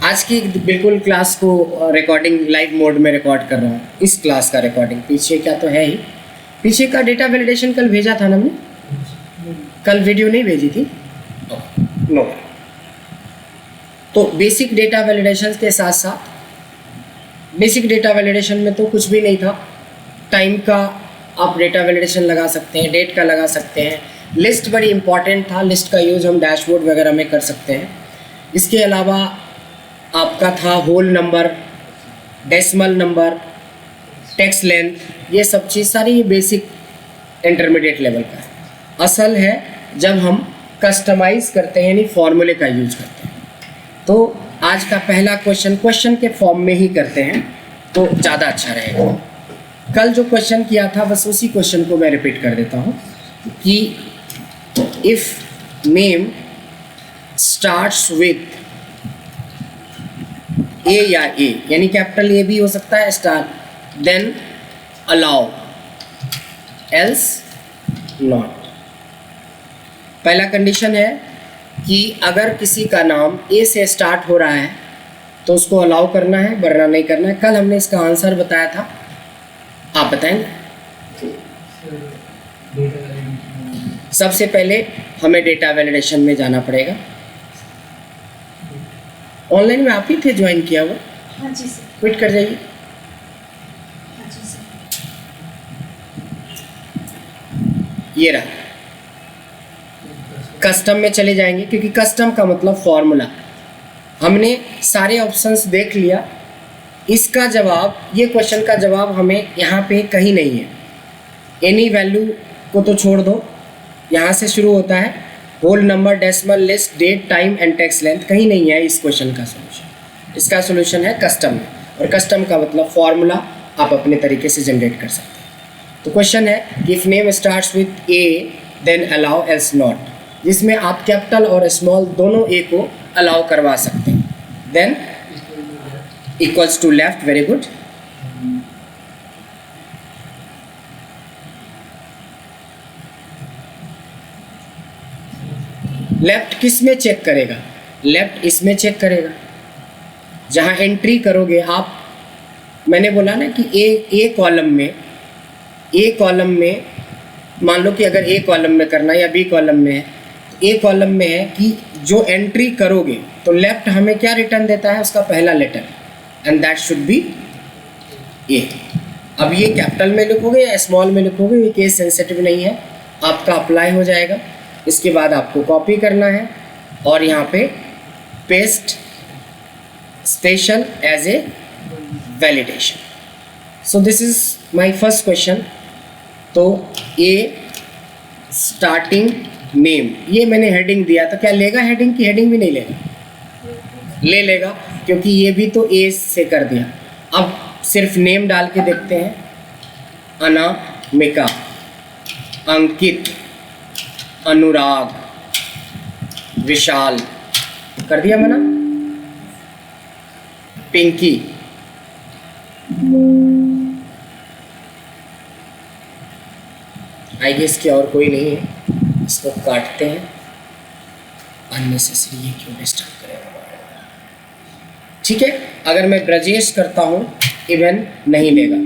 आज की बिल्कुल क्लास को रिकॉर्डिंग लाइव मोड में रिकॉर्ड कर रहा हूँ। इस क्लास का रिकॉर्डिंग पीछे क्या तो है ही, पीछे का डेटा वैलिडेशन कल भेजा था ना हमने, कल वीडियो नहीं भेजी थी नो। तो बेसिक डेटा वैलिडेशन के साथ साथ बेसिक डेटा वैलिडेशन में तो कुछ भी नहीं था। टाइम का आप डेटा वैलिडेशन लगा सकते हैं, डेट का लगा सकते हैं, लिस्ट बड़ी इंपॉर्टेंट था, लिस्ट का यूज़ हम डैशबोर्ड वगैरह में कर सकते हैं। इसके अलावा आपका था whole number, decimal number, text length, ये सब चीज़ सारी ये बेसिक इंटरमीडिएट लेवल का है। असल है जब हम कस्टमाइज़ करते हैं यानी फॉर्मूले का यूज़ करते हैं। तो आज का पहला क्वेश्चन के फॉर्म में ही करते हैं तो ज़्यादा अच्छा रहेगा। कल जो क्वेश्चन किया था बस उसी क्वेश्चन को मैं रिपीट कर देता हूँ कि if name starts with A या ए यानी कैपिटल ए भी हो सकता है star, then allow else not. पहला कंडीशन है कि अगर किसी का नाम ए से स्टार्ट हो रहा है तो उसको अलाउ करना है, वरना नहीं करना है। कल हमने इसका आंसर बताया था, आप बताएंगे। सबसे पहले हमें डेटा वैलिडेशन में जाना पड़ेगा। ऑनलाइन में आप ही थे ज्वाइन किया हुआ? हाँ जी सर। क्विट कर जाइए। हाँ जी सर। ये रहा, कस्टम में चले जाएंगे क्योंकि कस्टम का मतलब फॉर्मूला। हमने सारे ऑप्शंस देख लिया। इसका जवाब, ये क्वेश्चन का जवाब हमें यहाँ पे कहीं नहीं है। एनी वैल्यू को तो छोड़ दो, यहाँ से शुरू होता है whole number, decimal, list, date, time and text length, कहीं नहीं है इस क्वेश्चन का सॉल्यूशन। इसका सॉल्यूशन है कस्टम में, और कस्टम का मतलब फॉर्मूला आप अपने तरीके से जनरेट कर सकते हैं। तो क्वेश्चन है if name starts with A then allow else not, जिसमें आप कैपिटल और स्मॉल दोनों ए को अलाउ करवा सकते हैं। Then equals to left, very good. Left किस में चेक करेगा? लेफ्ट इसमें चेक करेगा जहां एंट्री करोगे आप। मैंने बोला ना कि ए कॉलम में मान लो कि अगर ए कॉलम में करना या बी कॉलम में है, तो ए कॉलम में है कि जो एंट्री करोगे तो लेफ्ट हमें क्या रिटर्न देता है, उसका पहला letter, and that should be A. अब ये कैपिटल में लिखोगे या स्मॉल में लिखोगे ये केस सेंसिटिव नहीं है, आपका अप्लाई हो जाएगा। इसके बाद आपको कॉपी करना है और यहाँ पे paste special as a validation. So this is my first question. तो ए स्टार्टिंग नेम, ये मैंने हेडिंग दिया तो क्या लेगा हेडिंग की? हेडिंग भी नहीं लेगा, ले लेगा क्योंकि ये भी तो ए से कर दिया। अब सिर्फ नेम डाल के देखते हैं, अनामिका, अंकित, अनुराग, विशाल, कर दिया मना, पिंकी, आई गेस कि और कोई नहीं है। इसको काटते हैं, अननेसेसरी ये क्यों डिस्टर्ब करेगा। ठीक है, अगर मैं ब्रजेश करता हूँ इवन नहीं लेगा।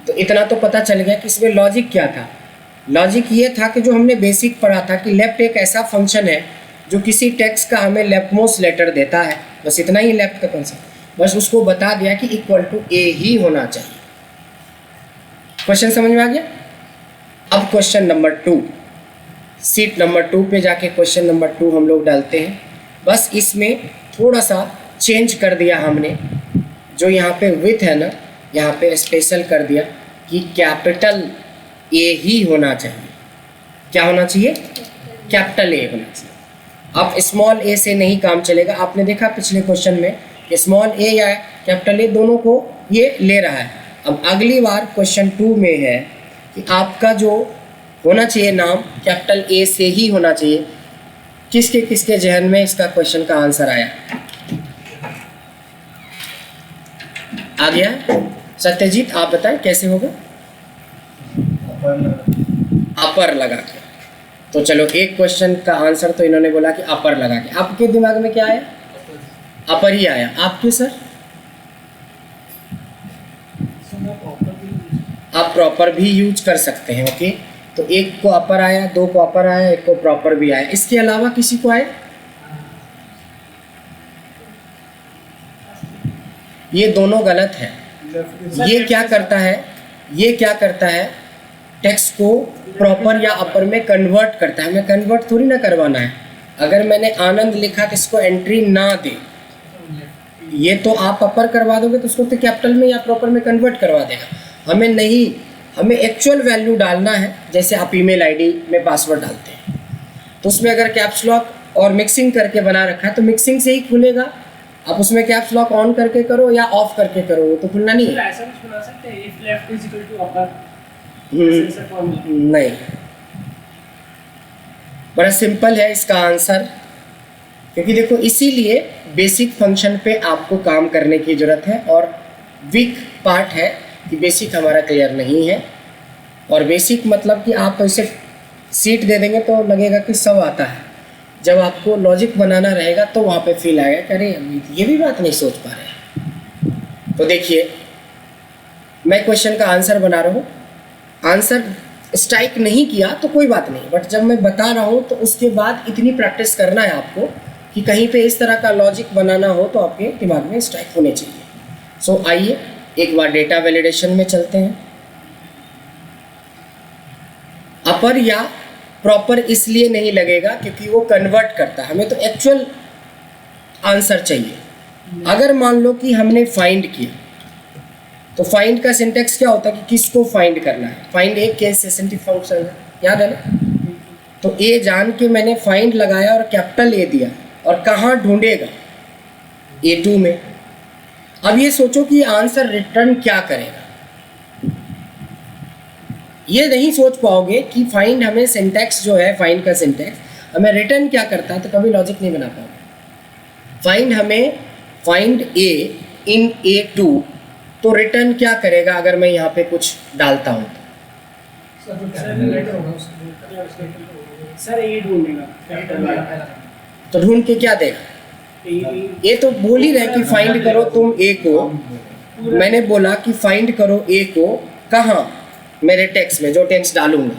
तो इतना तो पता चल गया कि इसमें लॉजिक क्या था। लॉजिक ये था कि जो हमने बेसिक पढ़ा था कि लेफ्ट एक ऐसा फंक्शन है जो किसी टेक्स्ट का हमें लेफ्ट मोस्ट लेटर देता है, बस इतना ही लेफ्ट का कंसेप्ट, बस उसको बता दिया कि इक्वल टू ए ही होना चाहिए। क्वेश्चन समझ में आ गया? अब क्वेश्चन नंबर 2, सीट नंबर 2 पे जाके क्वेश्चन नंबर 2 हम लोग डालते हैं। बस इसमें थोड़ा सा चेंज कर दिया हमने, जो यहाँ पे विथ है ना, यहाँ पे स्पेशल कर दिया कि कैपिटल ए ही होना चाहिए। क्या होना चाहिए? कैपिटल ए होना चाहिए। अब स्मॉल ए से नहीं काम चलेगा। आपने देखा पिछले क्वेश्चन में कि स्मॉल ए या कैपिटल ए दोनों को ये ले रहा है। अब अगली बार क्वेश्चन 2 में है कि आपका जो होना चाहिए नाम कैपिटल ए से ही होना चाहिए। किसके किसके जहन में इसका क्वेश्चन का आंसर आया? आ गया? सत्यजीत आप बताएं कैसे होगा? अपर लगा के। तो चलो एक क्वेश्चन का आंसर तो इन्होंने बोला कि अपर लगा के। आपके दिमाग में क्या आया? अपर ही आया। आपके सर? आप प्रॉपर भी यूज कर सकते हैं। ओके, तो एक को अपर आया, दो को अपर आया, एक को प्रॉपर भी आया। इसके अलावा किसी को आया? ये दोनों गलत है। ये क्या करता है, ये क्या करता है, टेक्स्ट को प्रॉपर या अपर में कन्वर्ट करता है। हमें कन्वर्ट थोड़ी ना करवाना है। अगर मैंने आनंद लिखा तो इसको एंट्री ना दे, ये तो आप अपर करवा दोगे तो उसको तो कैपिटल में या प्रॉपर में कन्वर्ट करवा देगा। हमें नहीं, हमें एक्चुअल वैल्यू डालना है। जैसे आप ईमेल आईडी में पासवर्ड डालते हैं तो उसमें अगर कैप्स लॉक और मिक्सिंग करके बना रखा है तो मिक्सिंग से ही खुलेगा। आप उसमें कैप्स लॉक ऑन करके करो या ऑफ करके करो, वो तो खुलना नहीं है। ऐसा कुछ बना सकते हैं, if left is equal to upper, ऐसा फॉर्मूला। नहीं, बड़ा सिंपल है इसका आंसर। क्योंकि देखो, इसीलिए बेसिक फंक्शन पे आपको काम करने की ज़रूरत है। और वीक पार्ट है कि बेसिक हमारा क्लियर नहीं है। और बेसिक मतलब कि आप इसे सीट दे देंगे तो लगेगा कि सब आता है। जब आपको लॉजिक बनाना रहेगा तो वहाँ पे फील आएगा कि अरे ये भी बात नहीं सोच पा रहे। तो देखिए, मैं क्वेश्चन का आंसर बना रहा हूँ। आंसर स्ट्राइक नहीं किया तो कोई बात नहीं, बट जब मैं बता रहा हूँ तो उसके बाद इतनी प्रैक्टिस करना है आपको कि कहीं पे इस तरह का लॉजिक बनाना हो तो आपके दिमाग में स्ट्राइक होने चाहिए। सो आइए एक बार डेटा वैलिडेशन में चलते हैं। अपर या प्रॉपर इसलिए नहीं लगेगा क्योंकि वो कन्वर्ट करता है। हमें तो एक्चुअल आंसर चाहिए। अगर मान लो कि हमने फाइंड किया तो फाइंड का सिंटेक्स क्या होता है कि किसको फाइंड करना है। फाइंड एक केस सेंसिटिव फंक्शन है, याद है ना। तो ए जान के मैंने फाइंड लगाया और कैपिटल ए दिया, और कहाँ ढूंढेगा, A2 में। अब ये सोचो कि आंसर रिटर्न क्या करेगा। ये नहीं सोच पाओगे कि फाइंड हमें सिंटेक्स जो है, फाइंड का सिंटेक्स हमें रिटर्न क्या करता है, तो कभी लॉजिक नहीं बना पाओगे। फाइंड हमें फाइंड A इन A2, तो रिटर्न क्या करेगा अगर मैं यहाँ पे कुछ डालता हूँ सर ये ढूंढेगा, तो ढूंढ के क्या देगा। ये तो बोल ही रहे कि फाइंड करो तुम ए को। मैंने बोला कि फाइंड करो ए को कहाँ, मेरे टेक्स्ट में जो टेक्स्ट डालूंगा,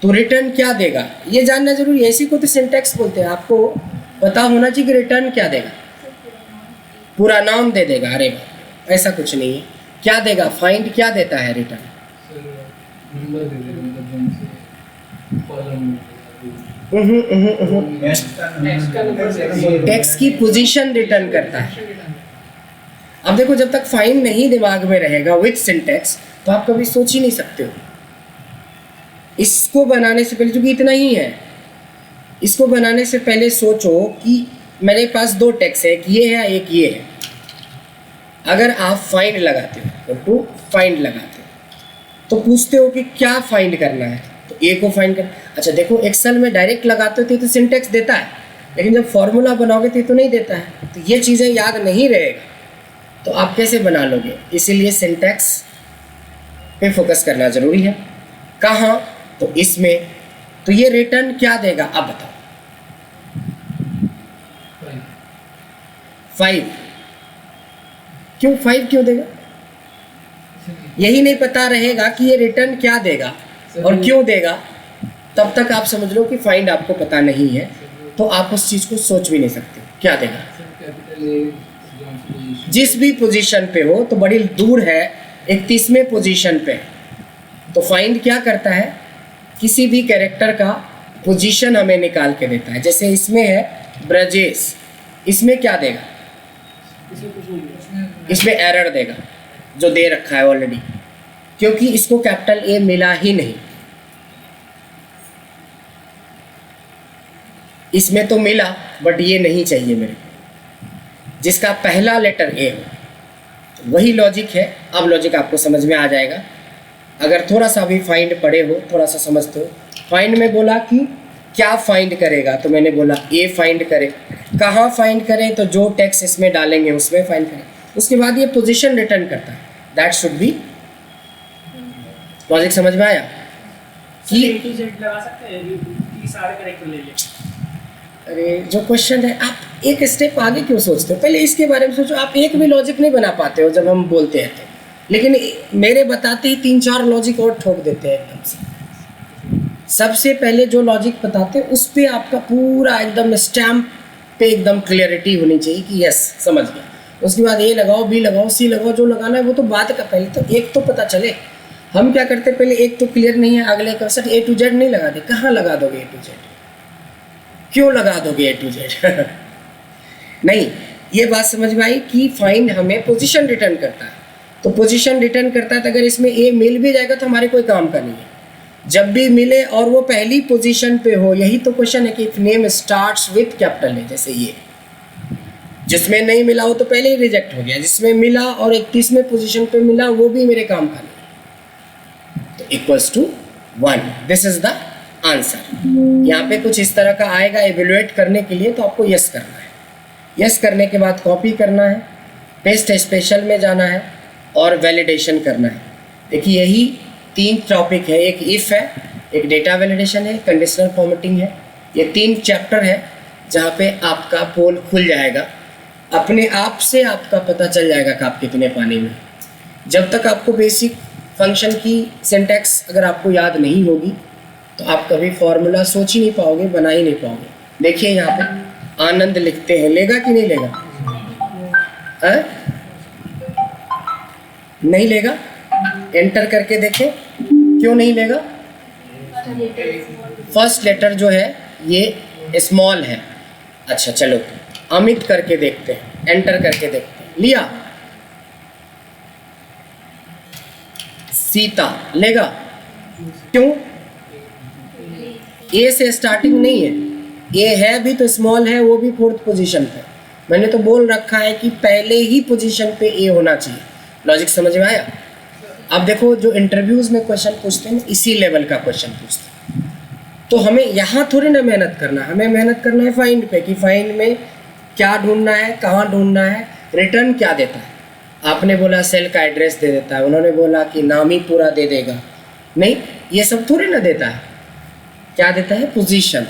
तो रिटर्न क्या देगा ये जानना जरूरी है। इसी को तो सिंटेक्स बोलते हैं। आपको पता होना चाहिए कि रिटर्न क्या देगा। पूरा नाम दे देगा, अरे ऐसा कुछ नहीं है। क्या देगा, फाइंड क्या देता है रिटर्न। टेक्स्ट की पोजीशन रिटर्न करता है। अब देखो, जब तक फाइंड नहीं दिमाग में रहेगा विथ सिंटेक्स तो आप कभी सोच ही नहीं सकते हो। इसको बनाने से पहले, क्योंकि इतना ही है, इसको बनाने से पहले सोचो कि मेरे पास दो टेक्स्ट है, एक ये है एक ये है। अगर आप फाइंड लगाते हो तो फाइंड लगाते हो तो पूछते हो कि क्या फाइंड करना है, तो ए को फाइंड कर। अच्छा देखो, एक्सेल में डायरेक्ट लगाते हो तो सिंटेक्स देता है, लेकिन जब फॉर्मूला बनाओगे तो नहीं देता है। तो ये चीज़ें याद नहीं रहेगा तो आप कैसे बना लोगे। इसीलिए सिंटेक्स पे फोकस करना ज़रूरी है। कहाँ, तो इसमें। तो ये रिटर्न क्या देगा अब बताओ। 5। क्यों 5 क्यों देगा, यही नहीं पता रहेगा कि ये रिटर्न क्या देगा और क्यों देगा, तब तक आप समझ लो कि फाइंड आपको पता नहीं है, तो आप उस चीज़ को सोच भी नहीं सकते क्या देगा। जिस भी पोजीशन पे हो, तो बड़ी दूर है 31वें पोजीशन पे, तो फाइंड क्या करता है, किसी भी कैरेक्टर का पोजीशन हमें निकाल के देता है। जैसे इसमें है ब्रजेश, इसमें क्या देगा, इसमें एरर देगा जो दे रखा है ऑलरेडी, क्योंकि इसको कैपिटल ए मिला ही नहीं। इसमें तो मिला बट ये नहीं चाहिए मेरे को, जिसका पहला लेटर ए हो। वही लॉजिक है। अब लॉजिक आपको समझ में आ जाएगा अगर थोड़ा सा भी फाइंड पढ़े हो, थोड़ा सा समझते हो। फाइंड में बोला कि क्या फाइंड करेगा, तो मैंने बोला ए फाइंड करे। कहाँ फाइंड करें, तो जो टेक्स्ट इसमें डालेंगे उसमें फाइंड करें। उसके बाद ये पोजीशन रिटर्न करता है। That should B logic. समझ में आया कि A to Z लगा सकते हैं, सारे करेक्टर ले ले। अरे जो क्वेश्चन है, आप एक स्टेप आगे क्यों सोचते हो? पहले इसके बारे में सोचो। आप एक भी लॉजिक नहीं बना पाते हो जब हम बोलते हैं तो, लेकिन मेरे बताते ही 3-4 लॉजिक और ठोक देते हैं एकदम से। सबसे पहले जो लॉजिक बताते हैं उस पर आपका पूरा एकदम स्टैम्प पे एकदम क्लियरिटी होनी चाहिए कि यस समझ गया। उसके बाद ए लगाओ, बी लगाओ, सी लगाओ, जो लगाना है वो तो बात का, पहले तो एक तो पता चले। हम क्या करते हैं, पहले एक तो क्लियर नहीं है, अगले का ए टू जेड नहीं लगा दे। कहाँ लगा दोगे ए टू जेड? क्यों लगा दोगे ए टू जेड? नहीं, ये बात समझ में आई कि फाइंड हमें पोजीशन रिटर्न करता है। तो पोजीशन रिटर्न करता है, तो अगर इसमें ए मिल भी जाएगा तो हमारे कोई काम का नहीं है। जब भी मिले और वो पहली पोजीशन पे हो, यही तो क्वेश्चन है कि if name starts with capital है, जैसे ये जिसमें नहीं मिला वो तो पहले ही रिजेक्ट हो गया, जिसमें मिला और 31वें पोजीशन पे मिला वो भी मेरे काम का नहीं। तो equals to 1, this is the answer. यहाँ पे कुछ इस तरह का आएगा एवेलुएट करने के लिए, तो आपको यस करना है। यस करने के बाद कॉपी करना है, पेस्ट स्पेशल में जाना है और वैलिडेशन करना है। देखिए यही 3 टॉपिक है, एक इफ़ है, एक डेटा वैलिडेशन है, कंडीशनल फॉर्मेटिंग है। ये 3 चैप्टर है जहाँ पे आपका पोल खुल जाएगा, अपने आप से आपका पता चल जाएगा कि आप कितने पानी में। जब तक आपको बेसिक फंक्शन की सिंटैक्स अगर आपको याद नहीं होगी तो आप कभी फॉर्मूला सोच ही नहीं पाओगे, बना ही नहीं पाओगे। देखिए यहाँ पे आनंद लिखते हैं, लेगा कि नहीं लेगा? नहीं लेगा? एंटर करके देखें, क्यों नहीं लेगा? फर्स्ट लेटर जो है ये स्मॉल है। अच्छा चलो अमित करके देखते हैं, एंटर करके देखते हैं, लिया? सीता लेगा? क्यों? ए से स्टार्टिंग नहीं है, ए है भी तो स्मॉल है, वो भी 4th पोजीशन पे। मैंने तो बोल रखा है कि पहले ही पोजीशन पे ए होना चाहिए। लॉजिक समझ में आया? अब देखो जो इंटरव्यूज़ में क्वेश्चन पूछते हैं इसी लेवल का क्वेश्चन पूछते हैं, तो हमें यहाँ थोड़ी ना मेहनत करना, हमें मेहनत करना है फाइंड पे कि फाइंड में क्या ढूंढना है, कहाँ ढूंढना है, रिटर्न क्या देता है। आपने बोला सेल का एड्रेस दे देता है, उन्होंने बोला कि नाम ही पूरा दे देगा। नहीं, ये सब थोड़ी ना देता है। क्या देता है? पोजीशन।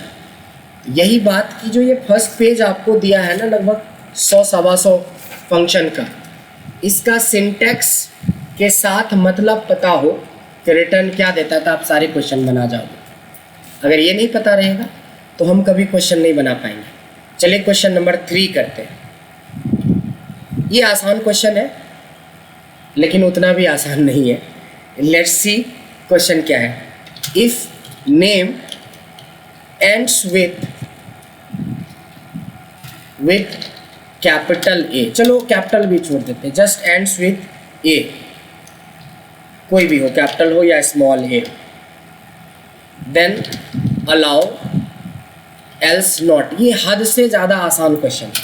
यही बात की जो ये फर्स्ट पेज आपको दिया है ना, लगभग 100-125 फंक्शन का, इसका सिंटैक्स के साथ मतलब पता हो कि रिटर्न क्या देता है तो आप सारे क्वेश्चन बना जाओगे। अगर ये नहीं पता रहेगा तो हम कभी क्वेश्चन नहीं बना पाएंगे। चलिए क्वेश्चन नंबर 3 करते हैं। ये आसान क्वेश्चन है लेकिन उतना भी आसान नहीं है। लेट्स सी क्वेश्चन क्या है। If name ends with capital A, चलो कैपिटल भी छोड़ देते हैं, जस्ट एंड्स विथ ए, कोई भी हो, कैपिटल हो या small A, then allow else not. ये हद से ज़्यादा आसान क्वेश्चन है,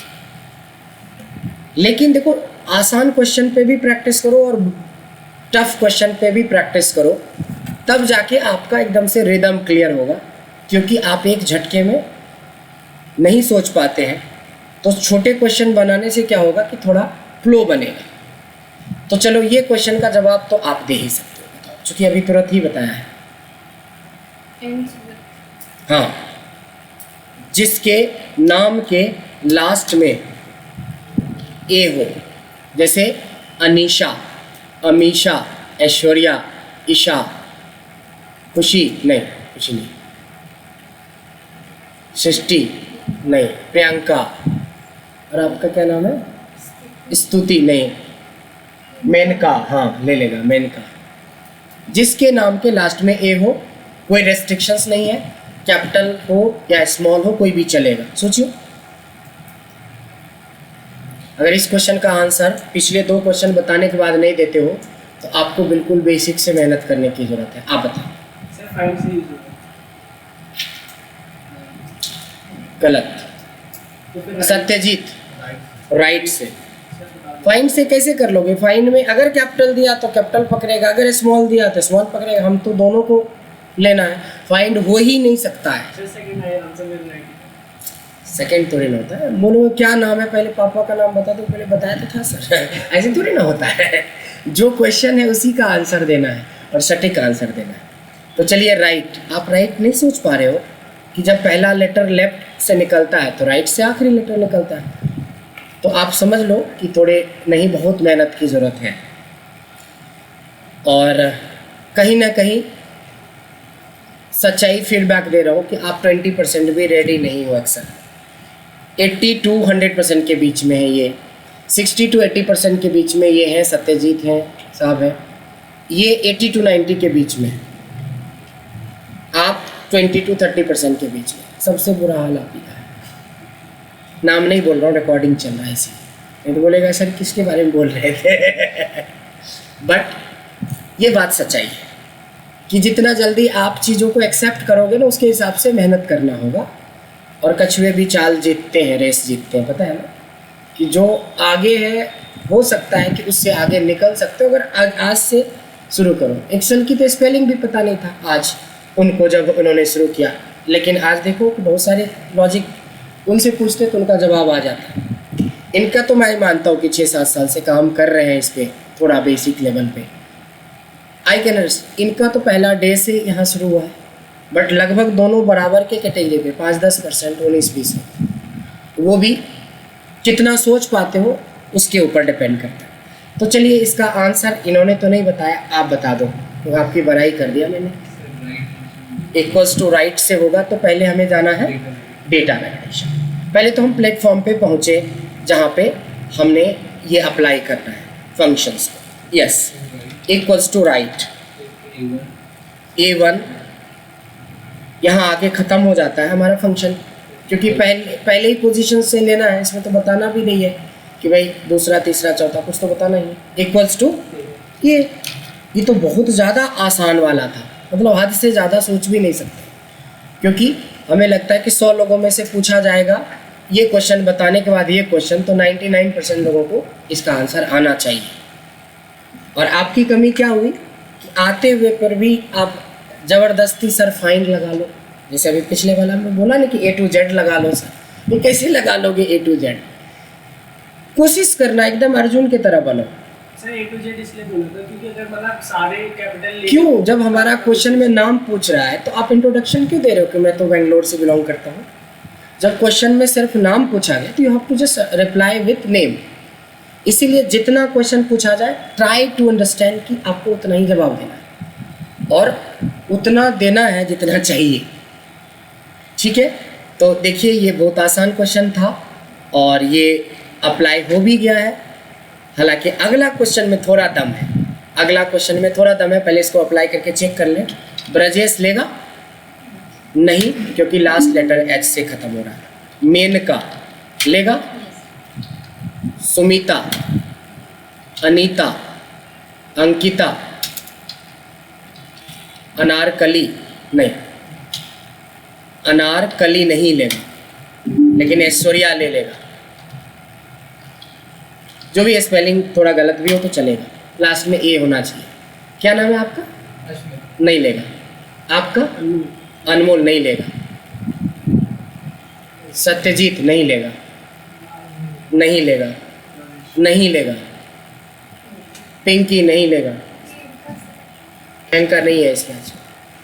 लेकिन देखो आसान क्वेश्चन पे भी प्रैक्टिस करो और टफ क्वेश्चन पे भी प्रैक्टिस करो, तब जाके आपका एकदम से रिदम क्लियर होगा। क्योंकि आप एक झटके में नहीं सोच पाते हैं, तो छोटे क्वेश्चन बनाने से क्या होगा कि थोड़ा फ्लो बनेगा। तो चलो ये क्वेश्चन का जवाब तो आप दे ही सकते हो, बताओ, चूँकि अभी तुरंत ही बताया है। हाँ, जिसके नाम के लास्ट में ए हो, जैसे अनीशा, अमीशा, ऐश्वर्या, ईशा, खुशी नहीं, खुशी नहीं, सृष्टि नहीं, प्रियंका, और आपका क्या नाम है? स्तुति नहीं, मेनका, हाँ ले लेगा मेनका। जिसके नाम के लास्ट में ए हो, कोई रेस्ट्रिक्शंस नहीं है, कैपिटल हो या स्मॉल हो कोई भी चलेगा। सोचिए अगर इस क्वेश्चन का आंसर पिछले 2 क्वेश्चन बताने के बाद नहीं देते हो तो आपको बिल्कुल बेसिक से मेहनत करने की ज़रूरत है। आप बताओ। गलत। सत्यजीत राइट से। फाइंड से कैसे कर लोगे? फाइंड में अगर कैपिटल दिया तो कैपिटल पकड़ेगा, अगर स्मॉल दिया तो स्मॉल पकड़ेगा। हम तो दोनों को लेना है, फाइंड हो ही नहीं सकता है। सेकंड थोड़ी ना होता है। बोलो क्या नाम है, पहले पापा का नाम बता दो, पहले बताया तो था सर। ऐसे थोड़ी ना होता है। जो क्वेश्चन है उसी का आंसर देना है और सटीक आंसर देना है। तो चलिए राइट, आप राइट नहीं सोच पा रहे हो कि जब पहला लेटर लेफ्ट से निकलता है तो राइट से आखिरी लेटर निकलता है। तो आप समझ लो कि थोड़े नहीं बहुत मेहनत की ज़रूरत है, और कहीं ना कहीं सच्चाई फीडबैक दे रहा हूँ कि आप 20% भी रेडी नहीं हो। अक्सर 80 to 100% के बीच में है ये, 60 to 80% के बीच में ये है, सत्यजीत हैं साहब हैं, ये 80 to 90 के बीच में है, आप 20 to 30% के बीच में। सबसे बुरा हाल आप ही का है। नाम नहीं बोल रहा हूँ, रिकॉर्डिंग चल रहा है इसी, नहीं तो बोलेगा सर किसके बारे में बोल रहे थे। बट ये बात सच्चाई है कि जितना जल्दी आप चीज़ों को एक्सेप्ट करोगे ना, उसके हिसाब से मेहनत करना होगा। और कछुए भी चाल जीतते हैं, रेस जीतते हैं, पता है ना, कि जो आगे है हो सकता है कि उससे आगे निकल सकते हो अगर आज से शुरू करो। एक्सेल की तो स्पेलिंग भी पता नहीं था आज उनको जब उन्होंने शुरू किया, लेकिन आज देखो कि बहुत सारे लॉजिक उनसे पूछते तो उनका जवाब आ जाता। इनका तो मैं मानता हूँ कि 6-7 साल से काम कर रहे हैं इस पर, थोड़ा बेसिक लेवल पे। आई कैन अंडरस्टैंड, इनका तो पहला डे से यहाँ शुरू हुआ है, बट लगभग दोनों बराबर के कैटेगरी पे 5-10%, 19-20, वो भी कितना सोच पाते हो उसके ऊपर डिपेंड करता है। तो चलिए इसका आंसर इन्होंने तो नहीं बताया, आप बता दो, तो आपकी बड़ाई कर दिया मैंने। इक्वल्स टू राइट से होगा तो पहले हमें जाना है डेटा वैलिडेशन। पहले तो हम प्लेटफॉर्म पे पहुँचे जहाँ पे हमने ये अप्लाई करना है फंक्शंस को। Yes, equals to right A1, यहाँ आके ख़त्म हो जाता है हमारा फंक्शन, क्योंकि पहले ही पोजीशन से लेना है, इसमें तो बताना भी नहीं है कि भाई दूसरा तीसरा चौथा, कुछ तो बताना ही है। इक्वल्स टू ये तो बहुत ज़्यादा आसान वाला था, मतलब हद से ज़्यादा सोच भी नहीं सकते, क्योंकि हमें लगता है कि 100 लोगों में से पूछा जाएगा ये क्वेश्चन बताने के बाद ये क्वेश्चन, तो 99% लोगों को इसका आंसर आना चाहिए। और आपकी कमी क्या हुई कि आते हुए पर भी आप ज़बरदस्ती सर फाइन लगा लो, जैसे अभी पिछले वाला हमने बोला ना कि A to Z लगा लो। सर ये कैसे लगा लोगे A to Z? कोशिश करना एकदम अर्जुन की तरह बनो। सर A to Z इसलिए बोला था क्योंकि अगर मतलब सारे कैपिटल क्यों, जब हमारा क्वेश्चन में नाम पूछ रहा है तो आप इंट्रोडक्शन क्यों दे रहे हो कि मैं तो बेंगलोर से बिलोंग करता हूँ? जब क्वेश्चन में सिर्फ नाम पूछा गया तो you have to just reply with name. इसीलिए जितना क्वेश्चन पूछा जाए ट्राई टू अंडरस्टैंड कि आपको उतना ही जवाब देना है और उतना देना है जितना चाहिए। ठीक है, तो देखिए ये बहुत आसान क्वेश्चन था और ये अप्लाई हो भी गया है। हालांकि अगला क्वेश्चन में थोड़ा दम है, अगला क्वेश्चन में थोड़ा दम है, पहले इसको अप्लाई करके चेक कर लें। ब्रजेश लेगा नहीं, क्योंकि लास्ट लेटर H से ख़त्म हो रहा है। मेनका लेगा, सुमिता, अनीता, अंकिता, अनारकली नहीं, अनारकली नहीं लेगा, लेकिन ऐश्वर्या ले लेगा। जो भी स्पेलिंग थोड़ा गलत भी हो तो चलेगा, लास्ट में A होना चाहिए। क्या नाम है आपका? नहीं लेगा। आपका? अनमोल नहीं लेगा। सत्यजीत नहीं लेगा, नहीं लेगा, नहीं लेगा। पिंकी नहीं लेगा, प्रियंका नहीं है इस मैच में,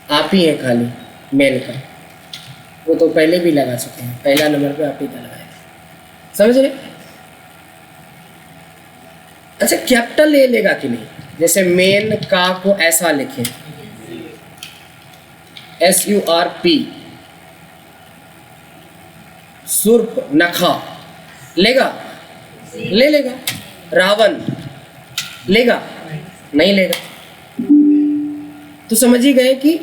आप ही हैं खाली मेन का। वो तो पहले भी लगा चुके हैं, पहला नंबर पे आप ही का लगाया, समझ रहे? अच्छा, कैपिटल ए लेगा कि नहीं? जैसे मेन का को ऐसा लिखें SURP, सुर्प नखा लेगा? ले लेगा। रावण लेगा? नहीं लेगा। तो समझ ही गए कि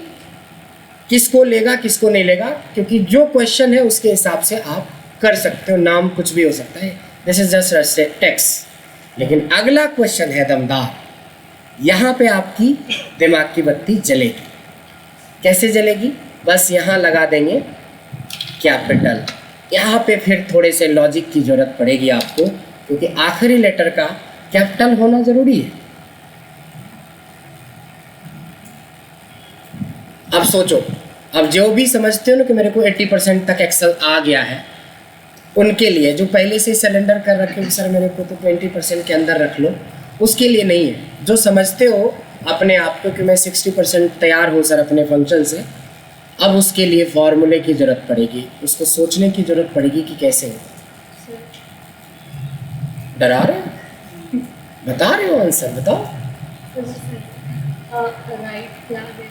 किसको लेगा किसको नहीं लेगा, क्योंकि जो क्वेश्चन है उसके हिसाब से आप कर सकते हो। नाम कुछ भी हो सकता है, दिस इज जस्ट टेक्स्ट। लेकिन अगला क्वेश्चन है दमदार, यहाँ पे आपकी दिमाग की बत्ती जलेगी। कैसे जलेगी? बस यहाँ लगा देंगे कैपिटल। यहाँ पे फिर थोड़े से लॉजिक की ज़रूरत पड़ेगी आपको, क्योंकि आखिरी लेटर का कैपिटल होना ज़रूरी है। अब सोचो, अब जो भी समझते हो ना कि मेरे को 80% तक एक्सेल आ गया है, उनके लिए जो पहले से सिलेंडर कर रखे हो सर मेरे को तो 20% के अंदर रख लो, उसके लिए नहीं है। जो समझते हो अपने आप को कि मैं 60% तैयार हूँ सर अपने फंक्शन से, अब उसके लिए फॉर्मूले की ज़रूरत पड़ेगी, उसको सोचने की ज़रूरत पड़ेगी कि कैसे होगा। सर डरा रहे हो? बता रहे हो आंसर, बताओ। राइट क्या दे दें?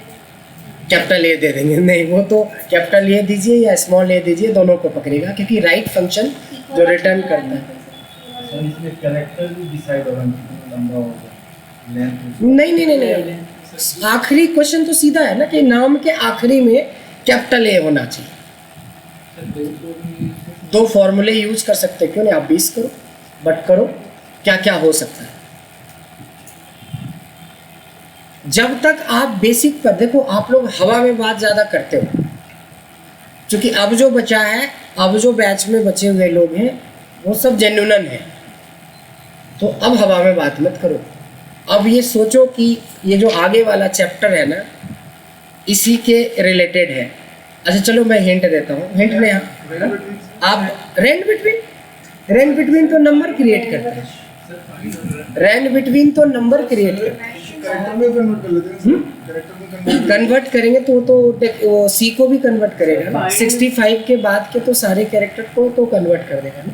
कैपिटल ए दे देंगे, नहीं वो तो कैपिटल ए दीजिए या स्मॉल ए दीजिए, दोनों को पकड़ेगा, क्योंकि राइट फंक्शन जो रिटर्न करता है। सर इसमें कैरेक्टर भी डिसाइड होगा कितना लंबा होगा, लेंथ। नहीं नहीं नहीं नहीं, आखिरी क्वेश्चन तो सीधा है ना कि नाम के आखिरी में कैपिटल ए होना चाहिए। दो फॉर्मूले यूज कर सकते, क्यों नहीं? आप 20 करो, बट करो क्या क्या हो सकता है। जब तक आप बेसिक पर देखो, आप लोग हवा में बात ज़्यादा करते हो, क्योंकि अब जो बचा है, अब जो बैच में बचे हुए लोग हैं वो सब जेन्युइन है, तो अब हवा में बात मत करो। अब ये सोचो कि ये जो आगे वाला चैप्टर है ना, इसी के रिलेटेड है। अच्छा चलो मैं हिंट देता हूँ, हिंट में आप रेंज बिटवीन तो नंबर क्रिएट करता है, रेंज बिटवीन तो नंबर क्रिएट करता है। कैरेक्टर में कन्वर्ट कर लेते हैं सर, कैरेक्टर में कन्वर्ट कन्वर्ट करेंगे तो सी को भी कन्वर्ट करेगा ना, 65 के बाद के तो सारे कैरेक्टर को तो कन्वर्ट कर देगा ना।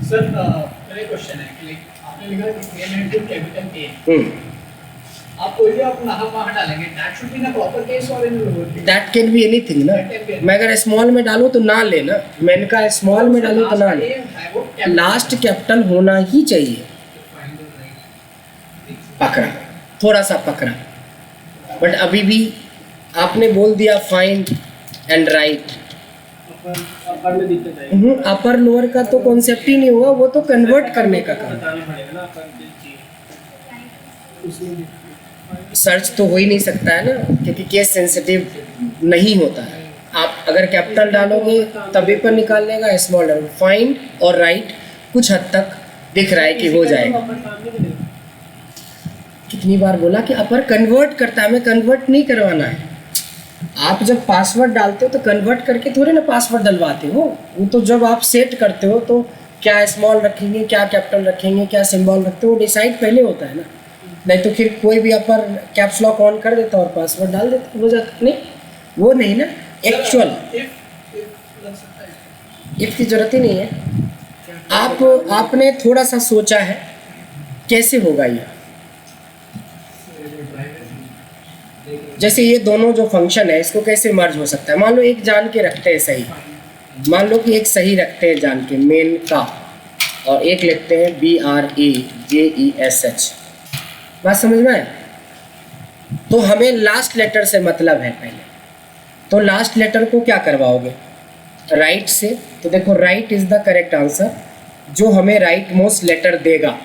सर मेरा क्वेश्चन है कि आपने लिखा है कि ए नेगेटिव कैपिटल ए, आप कोई भी आप नाम वहाँ डालेंगे, that should be in a proper case और in lower case. That can be anything ना। मैं अगर स्मॉल में डालूँ तो ना लेना, मैंने कहा स्मॉल में डालूँ तो ना ले, लास्ट कैपिटल होना ही चाहिए। पकड़ा, थोड़ा सा पकड़ा, बट अभी भी आपने बोल दिया फाइंड एंड राइट। अपर में दिक्कत आएगी, अपर लोअर का तो कॉन्सेप्ट ही नहीं होगा, वो तो कन्वर्ट करने का काम। बताना पड़ेगा ना अपर चीज उसमें। सर्च तो हो ही नहीं सकता है ना, क्योंकि केस सेंसिटिव नहीं होता है। आप अगर कैपिटल डालोगे तभी पर निकाल लेगा, स्मॉल डालो, फाइंड और राइट कुछ हद तक दिख रहा है कि हो जाएगा। कितनी बार बोला कि अपर कन्वर्ट करता है, हमें कन्वर्ट नहीं करवाना है। आप जब पासवर्ड डालते हो तो कन्वर्ट करके थोड़े ना पासवर्ड डलवाते हो, वो तो जब आप सेट करते हो तो क्या स्मॉल रखेंगे, क्या कैपिटल रखेंगे, क्या सिंबल रखते हो, डिसाइड पहले होता है ना। नहीं तो फिर कोई भी अपर कैप्स लॉक ऑन कर देता और पासवर्ड डाल देता, हो जाता नहीं, वो नहीं ना एक्चुअल। इफ की जरूरत ही नहीं है। आपने थोड़ा सा सोचा है कैसे होगा ये। जैसे ये दोनों जो फंक्शन है इसको कैसे मर्ज हो सकता है। मान लो एक जान के रखते हैं सही, मान लो कि एक सही रखते हैं जान के मेन का, और एक लिखते हैं BRAJESH। बात समझ में आए? तो हमें लास्ट लेटर से मतलब है पहले, तो लास्ट लेटर को क्या करवाओगे? राइट से। तो देखो right is the correct answer, जो हमें राइट मोस्ट लेटर देगा।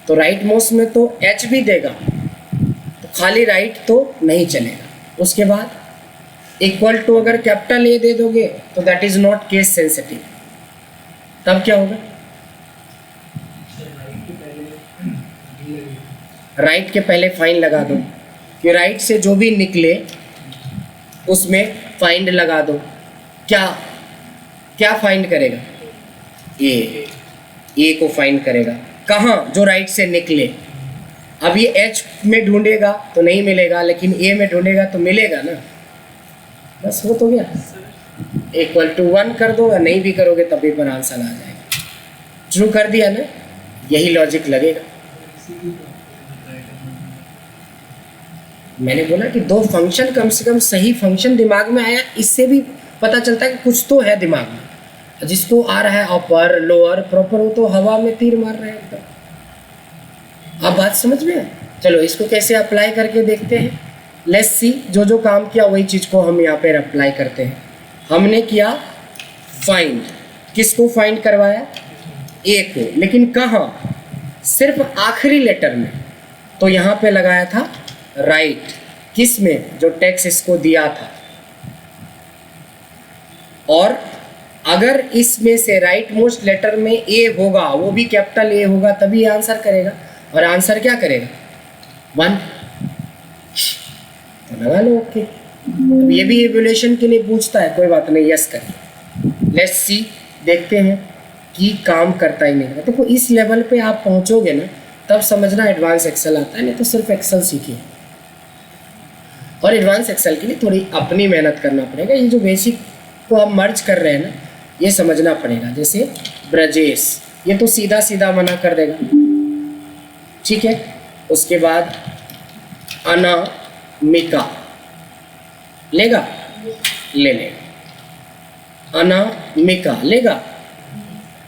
तो राइट मोस्ट में तो H भी देगा, तो खाली राइट तो नहीं चलेगा। उसके बाद इक्वल टू अगर कैपिटल ए दे दोगे तो that is not case sensitive, तब क्या होगा? राइट के पहले फाइन लगा दो, कि राइट से जो भी निकले उसमें फाइंड लगा दो। क्या क्या फाइंड करेगा? ए को फाइंड करेगा। कहाँ? जो राइट से निकले। अब ये H में ढूंढेगा तो नहीं मिलेगा, लेकिन A में ढूंढेगा तो मिलेगा ना। बस हो तो गया। इक्वल टू 1 कर दो, या नहीं भी करोगे तब भी पर आंसर आ जाएगा। शुरू कर दिया ना, यही लॉजिक लगेगा। मैंने बोला कि दो फंक्शन कम से कम सही फंक्शन दिमाग में आया, इससे भी पता चलता है कि कुछ तो है दिमाग में। जिसको आ रहा है अपर लोअर प्रॉपर, वो तो हवा में तीर मार रहे हैं एकदम। आप बात समझ में आए? चलो इसको कैसे अप्लाई करके देखते हैं। लेट्स सी, जो जो काम किया वही चीज़ को हम यहाँ पर अप्लाई करते हैं। हमने किया फाइंड, किसको फाइंड करवाया? ए को, लेकिन कहाँ? सिर्फ आखिरी लेटर में। तो यहाँ पे लगाया था राइट, किस में? जो टेक्स्ट इसको दिया था। और अगर इसमें से राइट मोस्ट लेटर में ए होगा, वो भी कैपिटल ए होगा, तभी आंसर करेगा। और आंसर क्या करेगा? 1। तो लगा लो ओके। अब ये भी एवल्यूएशन के लिए पूछता है, कोई बात नहीं, यस करें। लेट्स सी, देखते हैं कि काम करता ही नहीं। देखो इस लेवल पे आप पहुंचोगे ना, तब समझना एडवांस एक्सेल आता है, नहीं तो सिर्फ एक्सेल सीखिए। और एडवांस एक्सेल के लिए थोड़ी अपनी मेहनत करना पड़ेगा। ये जो बेसिक को हम मर्ज कर रहे हैं ना, ये समझना पड़ेगा। जैसे ब्रजेश, ये तो सीधा सीधा मना कर देगा, ठीक है। उसके बाद अनामिका लेगा, ले लेगा। अनामिका लेगा,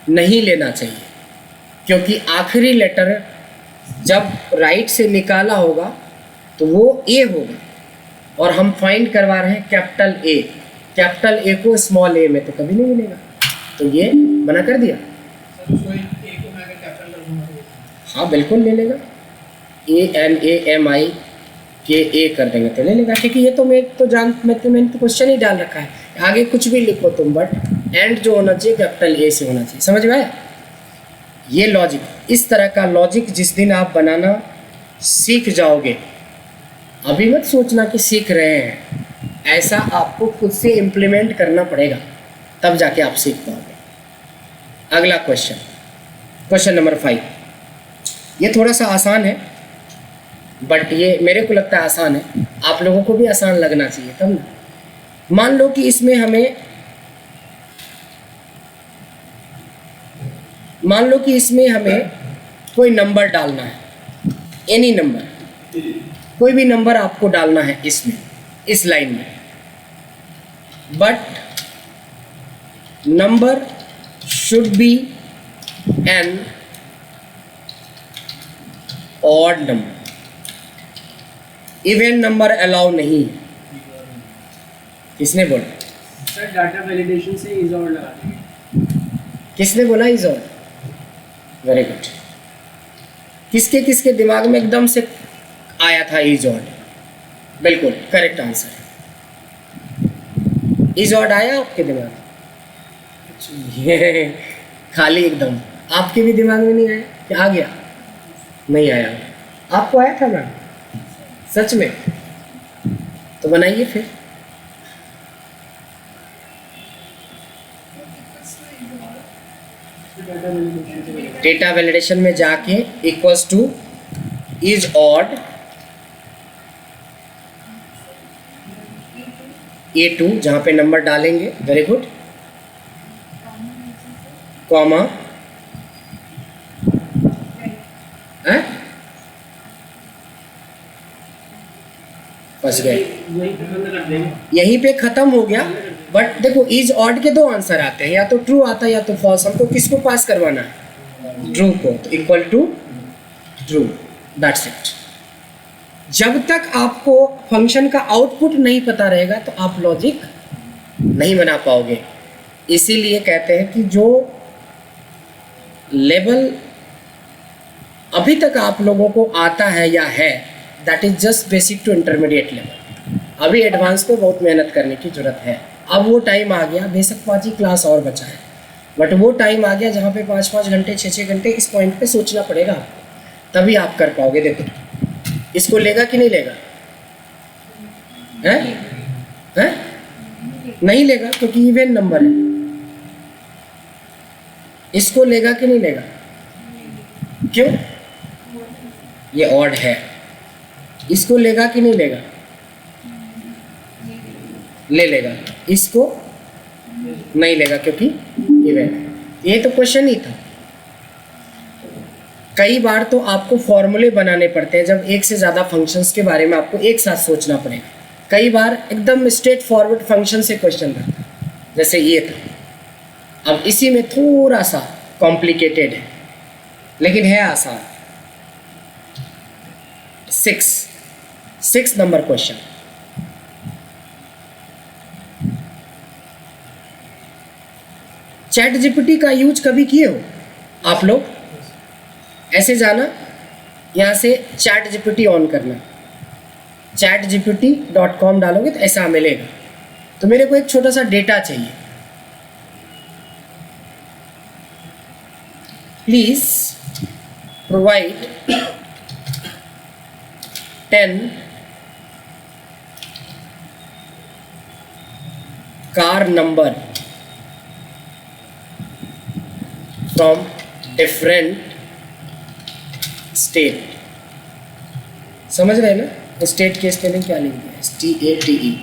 नहीं लेना चाहिए, क्योंकि आखिरी लेटर जब राइट से निकाला होगा तो वो ए होगा, और हम फाइंड करवा रहे हैं कैपिटल ए। कैपिटल ए को स्मॉल ए में तो कभी नहीं मिलेगा, तो ये मना कर दिया। सर उसको ए को मैं अगर कैपिटल कर दूंगा तो हाँ बिल्कुल ले लेगा, ANAMIKA कर देंगे तो ले लेगा, क्योंकि ये तो मैं मैंने तो क्वेश्चन ही डाल रखा है, आगे कुछ भी लिखो तुम, बट एंड जो होना चाहिए कैपिटल ए से होना चाहिए। समझ में आया? ये लॉजिक, इस तरह का लॉजिक जिस दिन आप बनाना सीख जाओगे, अभी मत सोचना कि सीख रहे हैं, ऐसा आपको खुद से इम्प्लीमेंट करना पड़ेगा, तब जाके आप सीख पाओगे। अगला क्वेश्चन, क्वेश्चन नंबर 5। ये थोड़ा सा आसान है, बट ये मेरे को लगता है आसान है, आप लोगों को भी आसान लगना चाहिए तब ना। मान लो कि इसमें हमें कोई नंबर डालना है, एनी नंबर, कोई भी नंबर आपको डालना है इसमें, इस लाइन में, but number should be an odd number, even number allow नहीं है। किसने बोला? सर डाटा वैलिडेशन से इज और लगा देंगे। किसने बोला इज ऑड? Very good. किसके किसके दिमाग में एकदम से आया था इज ऑड? बिल्कुल करेक्ट आंसर। इज ऑड आया आपके दिमाग में? ये खाली एकदम, आपके भी दिमाग में नहीं आया कि आ गया? नहीं आया। आपको आया था मैम? सच में? तो बनाइए फिर। डाटा वैलिडेशन से डेटा वैलिडेशन में जाके equals two is odd A2, जहाँ पे नंबर डालेंगे, वेरी गुड, कॉमा, फंस गए, वही बंद कर देंगे। यहीं पे खत्म हो गया। बट देखो इज ऑड के दो आंसर आते हैं, या तो ट्रू आता है या तो फॉल्स। हमको किसको पास करवाना है? ट्रू को, तो equal to true, that's it. जब तक आपको फंक्शन का आउटपुट नहीं पता रहेगा तो आप लॉजिक नहीं बना पाओगे। इसीलिए कहते हैं कि जो लेवल अभी तक आप लोगों को आता है या है, that is just basic to intermediate level. अभी एडवांस पे बहुत मेहनत करने की ज़रूरत है। अब वो टाइम आ गया, बेशक 5 ही क्लास और बचा है, बट वो टाइम आ गया जहाँ पे 5-5 घंटे 6-6 घंटे इस पॉइंट पे सोचना पड़ेगा आपको, तभी आप कर पाओगे। देखो इसको लेगा कि नहीं लेगा? हैं? नहीं लेगा, क्योंकि इवन नंबर है। इसको लेगा कि नहीं लेगा? क्यों? ये ऑड है। इसको लेगा कि नहीं लेगा? ले लेगा। इसको नहीं लेगा क्योंकि इवन है। ये तो क्वेश्चन ही था। कई बार तो आपको फॉर्मूले बनाने पड़ते हैं जब एक से ज़्यादा फंक्शंस के बारे में आपको एक साथ सोचना पड़ेगा। कई बार एकदम स्ट्रेट फॉरवर्ड फंक्शन से क्वेश्चन रहता है, जैसे ये था। अब इसी में थोड़ा सा कॉम्प्लिकेटेड है, लेकिन है आसान। 6 नंबर क्वेश्चन। चैट जीपीटी का यूज कभी किए हो आप लोग? ऐसे जाना, यहाँ से चैट जीपीटी ऑन करना, chatgpt.com डालोगे तो ऐसा मिलेगा। तो मेरे को एक छोटा सा डेटा चाहिए, please provide 10 car number from different state. समझ रहे हैं ना? स्टेट की स्पेलिंग क्या लिख दिया? STATE।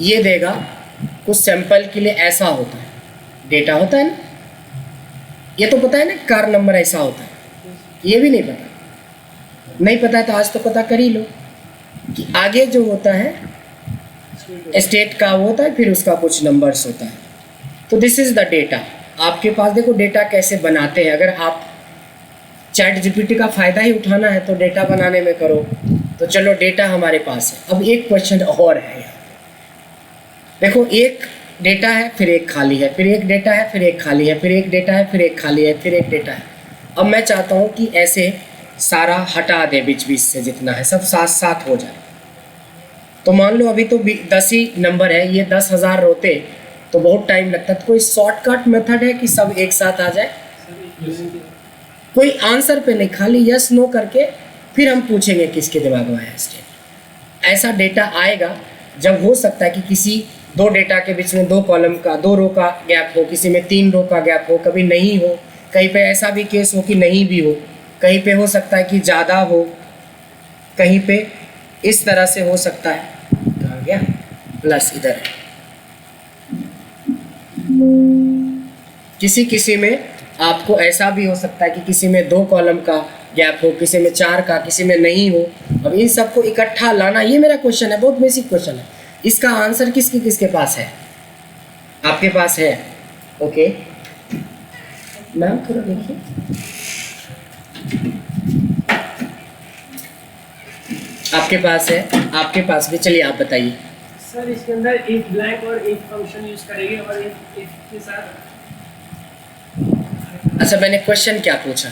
ये देगा कुछ सैंपल के लिए ऐसा होता है, डेटा होता है ना, ये तो पता है ना, कार नंबर ऐसा होता है, ये भी नहीं पता। नहीं पता है तो आज तो पता कर ही लो कि आगे जो होता है स्टेट का वो होता है, फिर उसका कुछ नंबर्स होता है। तो दिस इज़ द डेटा। आपके पास देखो डेटा कैसे बनाते हैं। अगर आप चैट जीपीटी का फ़ायदा ही उठाना है तो डेटा बनाने में करो। तो चलो डेटा हमारे पास है। अब एक क्वेश्चन और है यहाँ पे। देखो एक डेटा है, फिर एक खाली है, फिर एक डेटा है, फिर एक खाली है, फिर एक डेटा है, फिर एक खाली है, फिर एक डेटा है। अब मैं चाहता हूँ कि ऐसे सारा हटा दे, बीच बीच से जितना है सब साथ साथ हो जाए। तो मान लो अभी तो 10 ही नंबर है, ये 10,000 होते तो बहुत टाइम लगता। तो कोई शॉर्टकट मेथड है कि सब एक साथ आ जाए? कोई आंसर पे नहीं, खाली यस नो करके फिर हम पूछेंगे किसके दिमाग में आया स्टेट। ऐसा डेटा आएगा जब हो सकता है कि किसी दो डेटा के बीच में 2 कॉलम का 2 रो का गैप हो, किसी में 3 रो का गैप हो, कभी नहीं हो, कहीं पे ऐसा भी केस हो कि नहीं भी हो, कहीं पे हो सकता है कि ज़्यादा हो, कहीं पे इस तरह से हो सकता है। कहाँ गया प्लस? इधर है। किसी में आपको ऐसा भी हो सकता है कि किसी में 2 कॉलम का गैप हो, किसी में 4 का, किसी में नहीं हो। अब इन सबको इकट्ठा लाना, ये मेरा क्वेश्चन है, बहुत बेसिक क्वेश्चन है। इसका आंसर किसके पास है? आपके पास है? ओके मैम थोड़ा देखिए। आपके पास है, आपके पास भी। चलिए आप बताइए। सर इसके अंदर एक ब्लैंक और एक फंक्शन यूज करेंगे और एक के साथ। अच्छा मैंने क्वेश्चन क्या पूछा,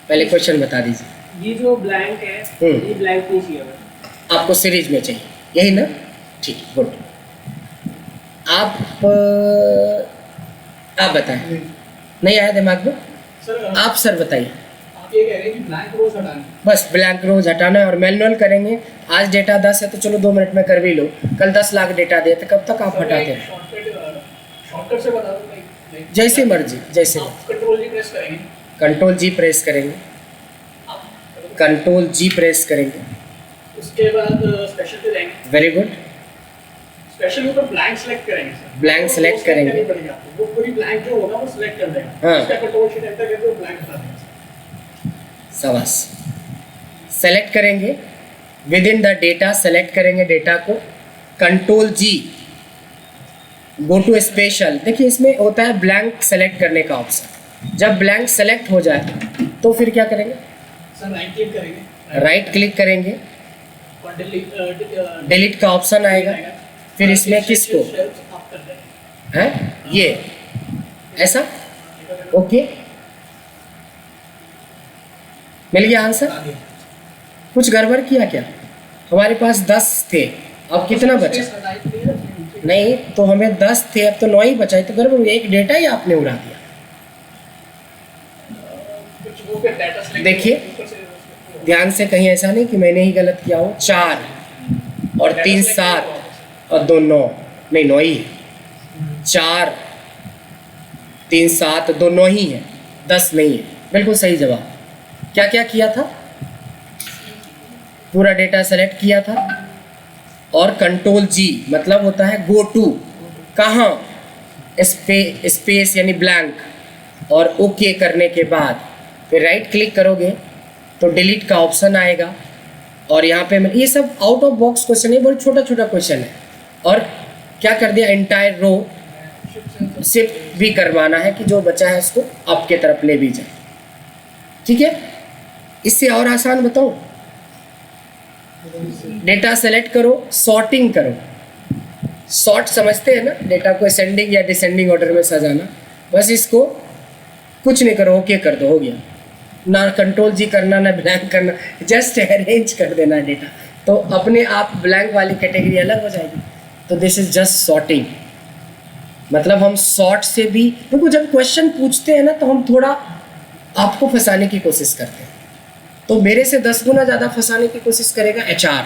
पहले क्वेश्चन बता दीजिए। ये जो ब्लैंक है ये ब्लैंक नहीं चाहिए हमें। आपको सीरीज में चाहिए, यही ना? ठीक है, गुड। आप बताएं। नहीं आया दिमाग में? सर आप सर बताइए। आप ये कह रहे हैं कि ब्लैंक रोज हटाना। बस ब्लैंक रोज हटाना है और मैनुअल करेंगे। आज डेटा 10 है तो चलो 2 मिनट में कर भी लो। कल 10 लाख डेटा दे तो कब तक आप हटाते हैं? शॉर्टकट से बता दो। जैसे मर्जी, जैसे कंट्रोल जी प्रेस करेंगे। कंट्रोल जी प्रेस करेंगे, कंट्रोल जी प्रेस करेंगे। उसके बाद स्पेशल पे जाएंगे। Very good. स्पेशल में तो ब्लैंक सेलेक्ट करेंगे सर। ब्लैंक सेलेक्ट करेंगे। वो पूरी ब्लैंक जो होगा वो सिलेक्ट कर देगा। हाँ। उसका कंट्रोल शीट एंटर करके वो ब्लैंक हटा देगा। शाबाश। सेलेक्ट करेंगे, within the data select करेंगे डेटा को, control G, go to special. देखिए इसमें होता है ब्लैंक सेलेक्ट करने का ऑप्शन। जब ब्लैंक सेलेक्ट हो जाए तो फिर क्या करेंगे? सर राइट क्लिक करेंगे। राइट क्लिक करेंगे, और डिलीट का ऑप्शन आएगा। फिर इसमें किसको आप कर देंगे। है ये ऐसा? ओके मिल गया आंसर। कुछ गड़बड़ किया क्या? हमारे पास 10 थे, अब कितना बचा? नहीं तो हमें 10 थे, अब तो 9 ही बचा है। तो गड़बड़, एक डेटा ही आपने उड़ा दिया। देखिए ध्यान से, कहीं ऐसा नहीं कि मैंने ही गलत किया हो। 4 और 3 7 और 2 9, नहीं 9 ही है। 4 3 7 2 9 ही है, 10 नहीं है। बिल्कुल सही जवाब। क्या क्या किया था? पूरा डेटा सेलेक्ट किया था और कंट्रोल जी मतलब होता है गो टू, कहाँ? स्पेस यानी ब्लैंक, और ओके करने के बाद फिर राइट क्लिक करोगे तो डिलीट का ऑप्शन आएगा। और यहाँ पे ये सब आउट ऑफ बॉक्स क्वेश्चन है, बहुत छोटा छोटा क्वेश्चन है। और क्या कर दिया, एंटायर रो शिफ्ट भी करवाना है कि जो बचा है उसको आपके तरफ ले भी जाए। ठीक है, इससे और आसान बताऊँ, डेटा सेलेक्ट करो, सॉर्टिंग करो। सॉर्ट समझते हैं ना, डेटा को असेंडिंग या डिसेंडिंग ऑर्डर में सजाना। बस इसको कुछ नहीं करो, ओके कर दो, हो गया। ना कंट्रोल जी करना, ना ब्लैंक करना, जस्ट अरेंज कर देना डेटा, तो अपने आप ब्लैंक वाली कैटेगरी अलग हो जाएगी। तो दिस इज जस्ट सॉर्टिंग। मतलब हम सॉर्ट से भी, देखो जब क्वेश्चन पूछते हैं ना तो हम थोड़ा आपको फंसाने की कोशिश करते हैं। तो मेरे से 10 गुना ज़्यादा फंसाने की कोशिश करेगा HR।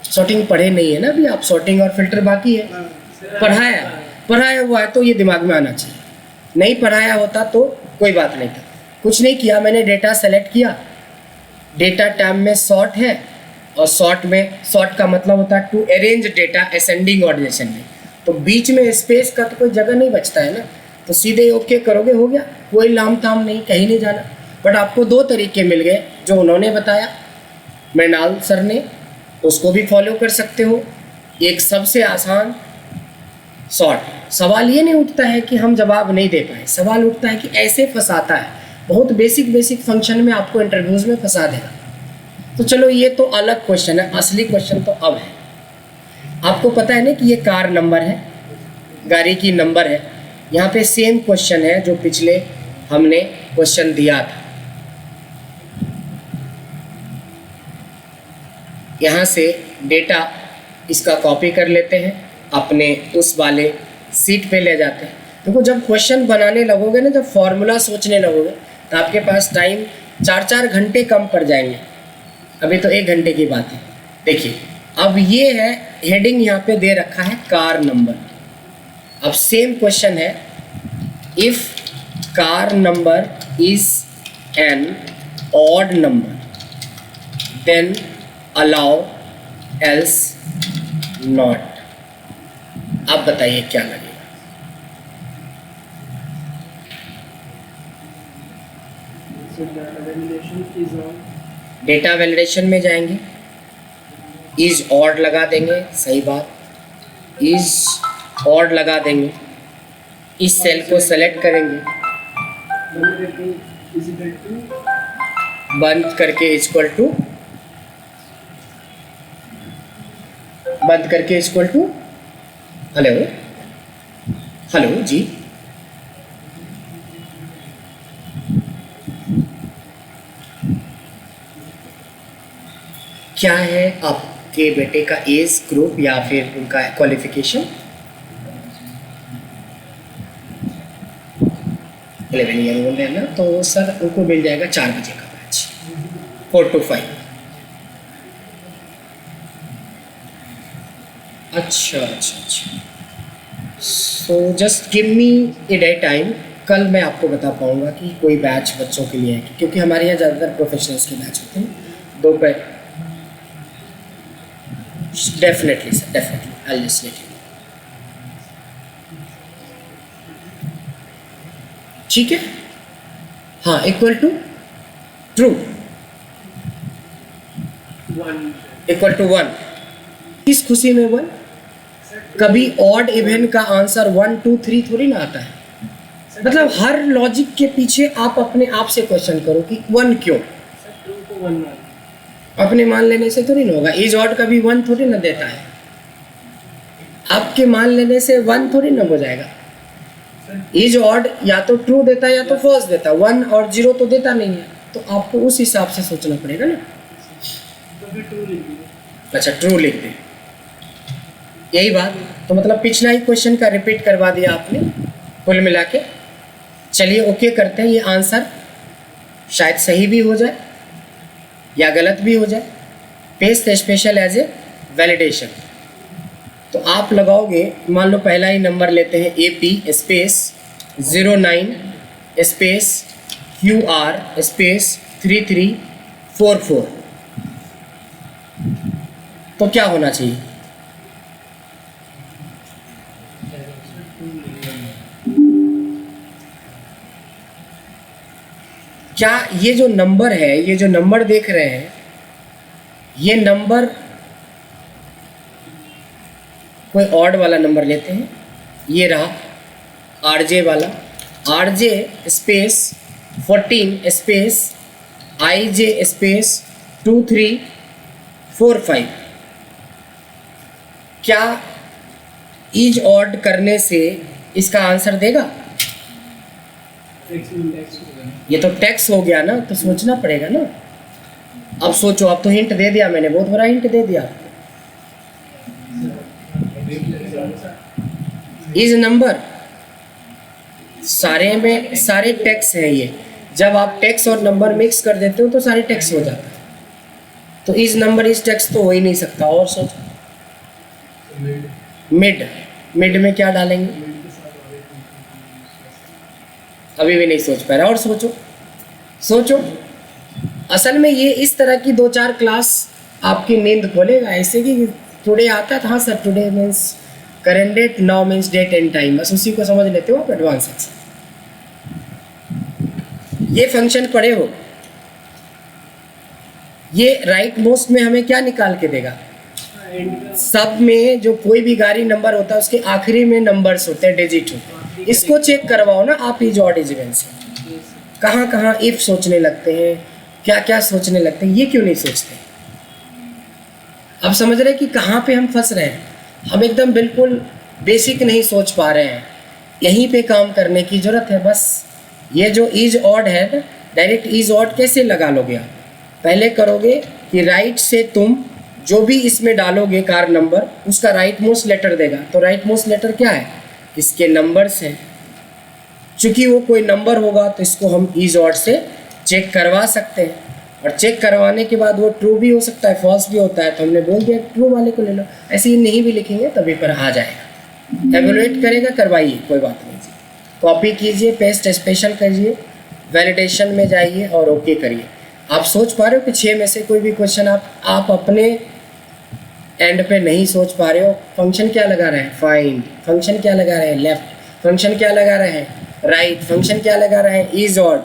सॉर्टिंग पढ़े नहीं है ना अभी आप, सॉर्टिंग और फिल्टर बाकी है। पढ़ाया हुआ है तो ये दिमाग में आना चाहिए, नहीं पढ़ाया होता तो कोई बात नहीं था। कुछ नहीं किया, मैंने डेटा सेलेक्ट किया, डेटा टैब में सॉर्ट है, और सॉर्ट का मतलब होता है to arrange data ascending order में, तो बीच में स्पेस का तो कोई जगह नहीं बचता है ना, तो सीधे ओके करोगे, हो गया, कोई लाम ताम नहीं, कहीं नहीं जाना। बट आपको 2 तरीके मिल गए जो उन्होंने बताया मृणाल सर ने, उसको भी फॉलो कर सकते हो। एक सबसे आसान सॉर्ट, सवाल ये नहीं उठता है कि हम जवाब नहीं दे पाए, सवाल उठता है कि ऐसे फंसाता है, बहुत बेसिक फंक्शन में आपको इंटरव्यूज़ में फंसा देगा। तो चलो ये तो अलग क्वेश्चन है, असली क्वेश्चन तो अब है। आपको पता है ना कि ये कार नंबर है, गाड़ी की नंबर है। यहाँ पे सेम क्वेश्चन है जो पिछले हमने क्वेश्चन दिया था। यहाँ से डेटा इसका कॉपी कर लेते हैं, अपने उस वाले सीट पे ले जाते हैं। देखो जब क्वेश्चन बनाने लगोगे ना, जब फॉर्मूला सोचने लगोगे, तो आपके पास टाइम 4-4 घंटे कम पड़ जाएंगे। अभी तो 1 घंटे की बात है। देखिए अब ये है हेडिंग, यहाँ पे दे रखा है कार नंबर। अब सेम क्वेश्चन है, if car number is an odd number then allow else not. आप बताइए क्या लगेगा? So the validation is on. Data validation में जाएंगे, इज ऑड लगा देंगे, सही बात, इज ऑड लगा देंगे, इस सेल को सेलेक्ट करेंगे, बंद करके इक्वल टू, बंद करके इक्वल टू, हेलो हेलो जी, क्या है आपके बेटे का एज ग्रुप या फिर उनका क्वालिफिकेशन? 11 ईयर ओल्ड है ना, तो सर उनको मिल जाएगा 4 बजे का बैच, 4 to 5। अच्छा, so just give me a day time, कल मैं आपको बता पाऊँगा कि कोई बैच बच्चों के लिए है, क्योंकि हमारे यहाँ ज़्यादातर प्रोफेशनल्स के बैच होते हैं। दोपहर definitely sir, definitely I will just let you. ठीक है, हाँ, equal to true, equal to 1। किस खुशी में 1? कभी ऑड इवन का आंसर 1 2 3 थोड़ी ना आता है। मतलब हर लॉजिक के पीछे आप अपने आप से क्वेश्चन करो कि 1 क्यों। अपने मान लेने से थोड़ी ना होगा। इज ऑड कभी 1 थोड़ी ना देता है, आपके मान लेने से 1 थोड़ी ना हो जाएगा। इज ऑड या तो ट्रू देता है या तो फॉल्स देता है, 1 और 0 तो देता नहीं है। तो आपको उस हिसाब से सोचना पड़ेगा ना। अच्छा, ट्रू लिख दे, यही बात। तो मतलब पिछला ही क्वेश्चन का रिपीट करवा दिया आपने कुल मिला के। चलिए ओके करते हैं, ये आंसर शायद सही भी हो जाए या गलत भी हो जाए। Paste special as a validation, तो आप लगाओगे, मान लो पहला ही नंबर लेते हैं AP space 09 space QR space 3344, तो क्या होना चाहिए? क्या ये जो नंबर है, ये जो नंबर देख रहे हैं, ये नंबर कोई ऑड वाला नंबर लेते हैं, ये रहा RJ वाला, RJ space 14 space IJ space 2345। क्या इज ऑड करने से इसका आंसर देगा? ये तो टैक्स हो गया ना, तो सोचना पड़ेगा ना। अब सोचो, अब तो हिंट दे दिया मैंने, बहुत बड़ा हिंट दे दिया। इज नंबर सारे में सारे टैक्स हैं ये। जब आप टैक्स और नंबर मिक्स कर देते हो तो सारे टैक्स हो जाता है। तो इज नंबर इज टैक्स तो हो ही नहीं सकता। और सोचो, मिड, मिड में क्या डालेंगे? अभी भी नहीं सोच पा रहा। और सोचो, सोचो, असल में ये इस तरह की 2-4 क्लास आपकी नींद खोलेगा। ऐसे कि टुडे आता था, हाँ sir today means current date, now means date and time, बस उसी को समझ लेते हो आप एडवांस सेक्शन। ये फंक्शन पढ़े हो, ये राइट मोस्ट में हमें क्या निकाल के देगा? सब में जो कोई भी गाड़ी नंबर होता है उसके आखिरी में नंबर्स होते हैं, डिजिट होते हैं। इसको चेक करवाओ ना आप इज ऑड इज इवन से। कहाँ कहाँ इफ सोचने लगते हैं, क्या क्या सोचने लगते हैं, ये क्यों नहीं सोचते? अब समझ रहे हैं कि कहाँ पे हम फंस रहे हैं। हम एकदम बिल्कुल बेसिक नहीं सोच पा रहे हैं, यहीं पे काम करने की ज़रूरत है। बस ये जो इज ऑड है ना, डायरेक्ट इज ऑड कैसे लगा लोगे आप? पहले करोगे कि राइट से तुम जो भी इसमें डालोगे कार नंबर, उसका राइट मोस्ट लेटर देगा। तो राइट मोस्ट लेटर क्या है? इसके नंबर्स हैं। चूँकि वो कोई नंबर होगा तो इसको हम इज ऑड से चेक करवा सकते हैं, और चेक करवाने के बाद वो ट्रू भी हो सकता है, फॉल्स भी होता है, तो हमने बोल दिया ट्रू वाले को ले लो। ऐसे ही नहीं भी लिखेंगे तभी पर आ जाएगा। एवेलुएट करेगा, करवाइए, कोई बात नहीं जी। कॉपी कीजिए, पेस्ट स्पेशल करिए, वैलिडेशन में जाइए और ओके करिए। आप सोच पा रहे हो कि 6 में से कोई भी क्वेश्चन आप अपने एंड पे नहीं सोच पा रहे हो? फंक्शन क्या लगा रहे हैं? फाइंड। फंक्शन क्या लगा रहे हैं? लेफ्ट। फंक्शन क्या लगा रहे हैं? राइट। फंक्शन क्या लगा रहे हैं? Is odd.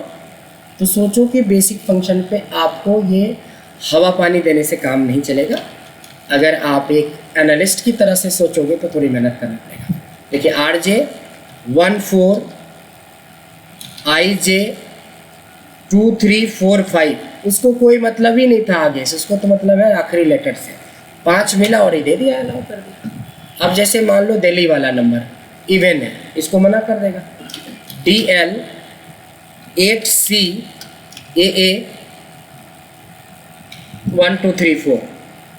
तो सोचो कि बेसिक फंक्शन पे आपको ये हवा पानी देने से काम नहीं चलेगा। अगर आप एक एनालिस्ट की तरह से सोचोगे तो थोड़ी मेहनत करना पड़ेगा। देखिए RJ 1 4 IJ 2 3 4 5, उसको कोई मतलब ही नहीं था आगे से, उसको तो मतलब है आखिरी लेटर से। 5 मिला और ही दे दिया, अलाउ कर दिया। अब जैसे मान लो दिल्ली वाला नंबर इवन है, इसको मना कर देगा। DL 8C AA 1 2 3 4,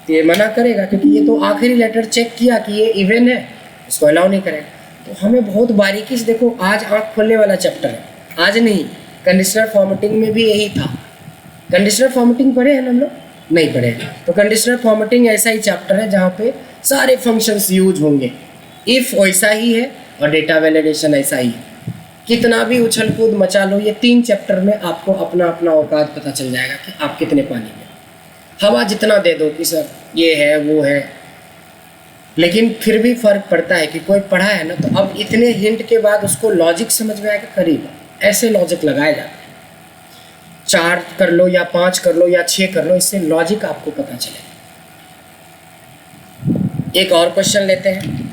तो ये मना करेगा क्योंकि ये तो आखिरी लेटर चेक किया कि ये इवन है, इसको अलाउ नहीं करेगा। तो हमें बहुत बारीकी से देखो, आज आँख खोलने वाला चैप्टर है। आज नहीं, कंडीशनल फॉर्मेटिंग में भी यही था। कंडीशनल फॉर्मेटिंग पढ़े हैं हम लोग? नहीं पढ़े। तो कंडीशनल फॉर्मेटिंग ऐसा ही चैप्टर है जहाँ पे सारे फंक्शंस यूज होंगे। इफ़ वैसा ही है और डेटा वैलिडेशन ऐसा ही है। कितना भी उछल कूद मचा लो, ये 3 चैप्टर में आपको अपना अपना औकात पता चल जाएगा कि आप कितने पानी में। हवा जितना दे दो कि सर ये है वो है, लेकिन फिर भी फ़र्क पड़ता है कि कोई पढ़ा है ना, तो अब इतने हिंट के बाद उसको लॉजिक समझ में आएगा। करीब ऐसे लॉजिक लगाए जाते हैं। 4 कर लो या 5 कर लो या 6 कर लो, इससे लॉजिक आपको पता चलेगा। एक और क्वेश्चन लेते हैं।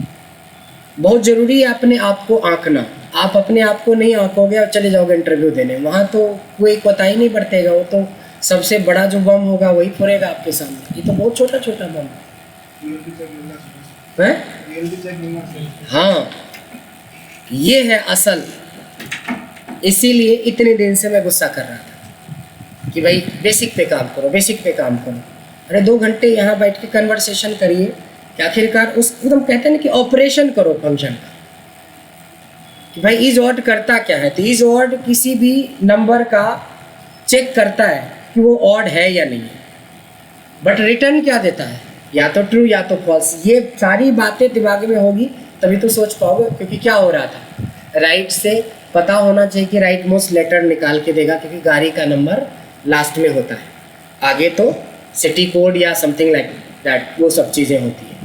बहुत ज़रूरी है अपने आप को आंकना। आप अपने आप को नहीं आंकोगे और चले जाओगे इंटरव्यू देने, वहाँ तो कोई कोताही नहीं बरतेगा। वो तो सबसे बड़ा जो बम होगा वही फोड़ेगा आपके सामने। ये तो बहुत छोटा छोटा बम है। हाँ, ये है असल। इसीलिए इतने दिन से मैं गुस्सा कर रहा था कि भाई बेसिक पे काम करो, बेसिक पे काम करो। अरे 2 घंटे यहाँ बैठ के कन्वर्सेशन करिए कि आखिरकार उस एकदम कहते हैं ना कि ऑपरेशन करो फंक्शन का, कि भाई इज ऑड करता क्या है। तो इज ऑड किसी भी नंबर का चेक करता है कि वो ऑड है या नहीं है, बट रिटर्न क्या देता है? या तो ट्रू या तो फॉल्स। ये सारी बातें दिमाग में होगी तभी तो सोच पाओगे। क्योंकि क्या हो रहा था, राइट से पता होना चाहिए कि राइट मोस्ट लेटर निकाल के देगा, क्योंकि गाड़ी का नंबर लास्ट में होता है, आगे तो सिटी कोड या समथिंग लाइक दैट, वो सब चीज़ें होती हैं।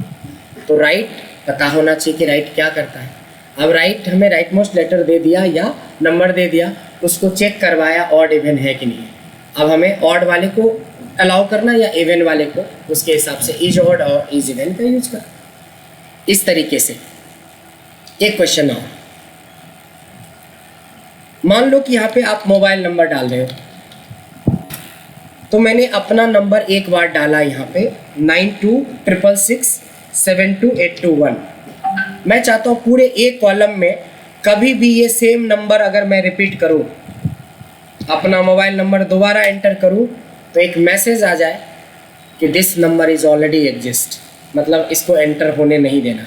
तो राइट पता होना चाहिए कि राइट क्या करता है। अब राइट हमें राइट मोस्ट लेटर दे दिया या नंबर दे दिया, उसको चेक करवाया ऑड इवन है कि नहीं है। अब हमें ऑड वाले को अलाउ करना या इवन वाले को, उसके हिसाब से इज ऑड और इज इवन का यूज कर। इस तरीके से एक क्वेश्चन और, मान लो कि यहाँ पे आप मोबाइल नंबर डाल रहे हो, तो मैंने अपना नंबर एक बार डाला यहाँ पे 9266672821। मैं चाहता हूँ पूरे एक कॉलम में कभी भी ये सेम नंबर अगर मैं रिपीट करूँ, अपना मोबाइल नंबर दोबारा एंटर करूँ, तो एक मैसेज आ जाए कि this number is already exist, मतलब इसको एंटर होने नहीं देना।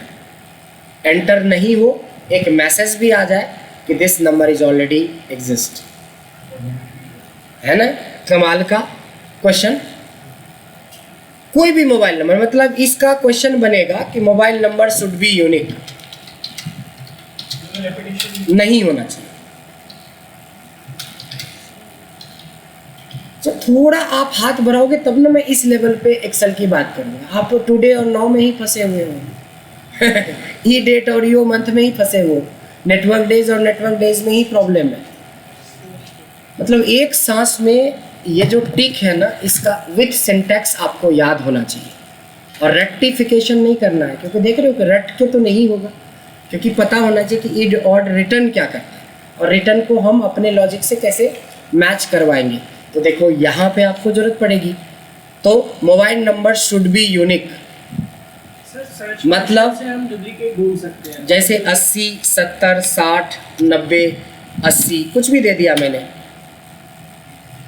एंटर नहीं हो, एक मैसेज भी आ जाए कि this number is already exist. है ना कमाल का क्वेश्चन। कोई भी मोबाइल नंबर, मतलब इसका क्वेश्चन बनेगा कि mobile number should be unique, नहीं होना चाहिए। जब थोड़ा आप हाथ बढ़ाओगे तब ना मैं इस लेवल पे एक्सेल की बात करूँगा। आप टुडे और नाउ में ही फंसे हुए हो ई डेट और यो मंथ में ही फंसे हुए हो, नेटवर्क डेज और नेटवर्क डेज में ही प्रॉब्लम है। मतलब एक सांस में ये जो टिक है ना, इसका विथ सिंटैक्स आपको याद होना चाहिए और रेक्टिफिकेशन नहीं करना है, क्योंकि देख रहे हो कि रट के तो नहीं होगा, क्योंकि पता होना चाहिए कि इड और रिटर्न क्या करता है और रिटर्न को हम अपने लॉजिक से कैसे मैच करवाएंगे। तो देखो यहाँ पे आपको ज़रूरत पड़ेगी, तो mobile number should be unique. Sir search मतलब से हम डुप्लीकेट ढूंढ सकते हैं। जैसे 80, 70, 60, 90, 80 कुछ भी दे दिया मैंने,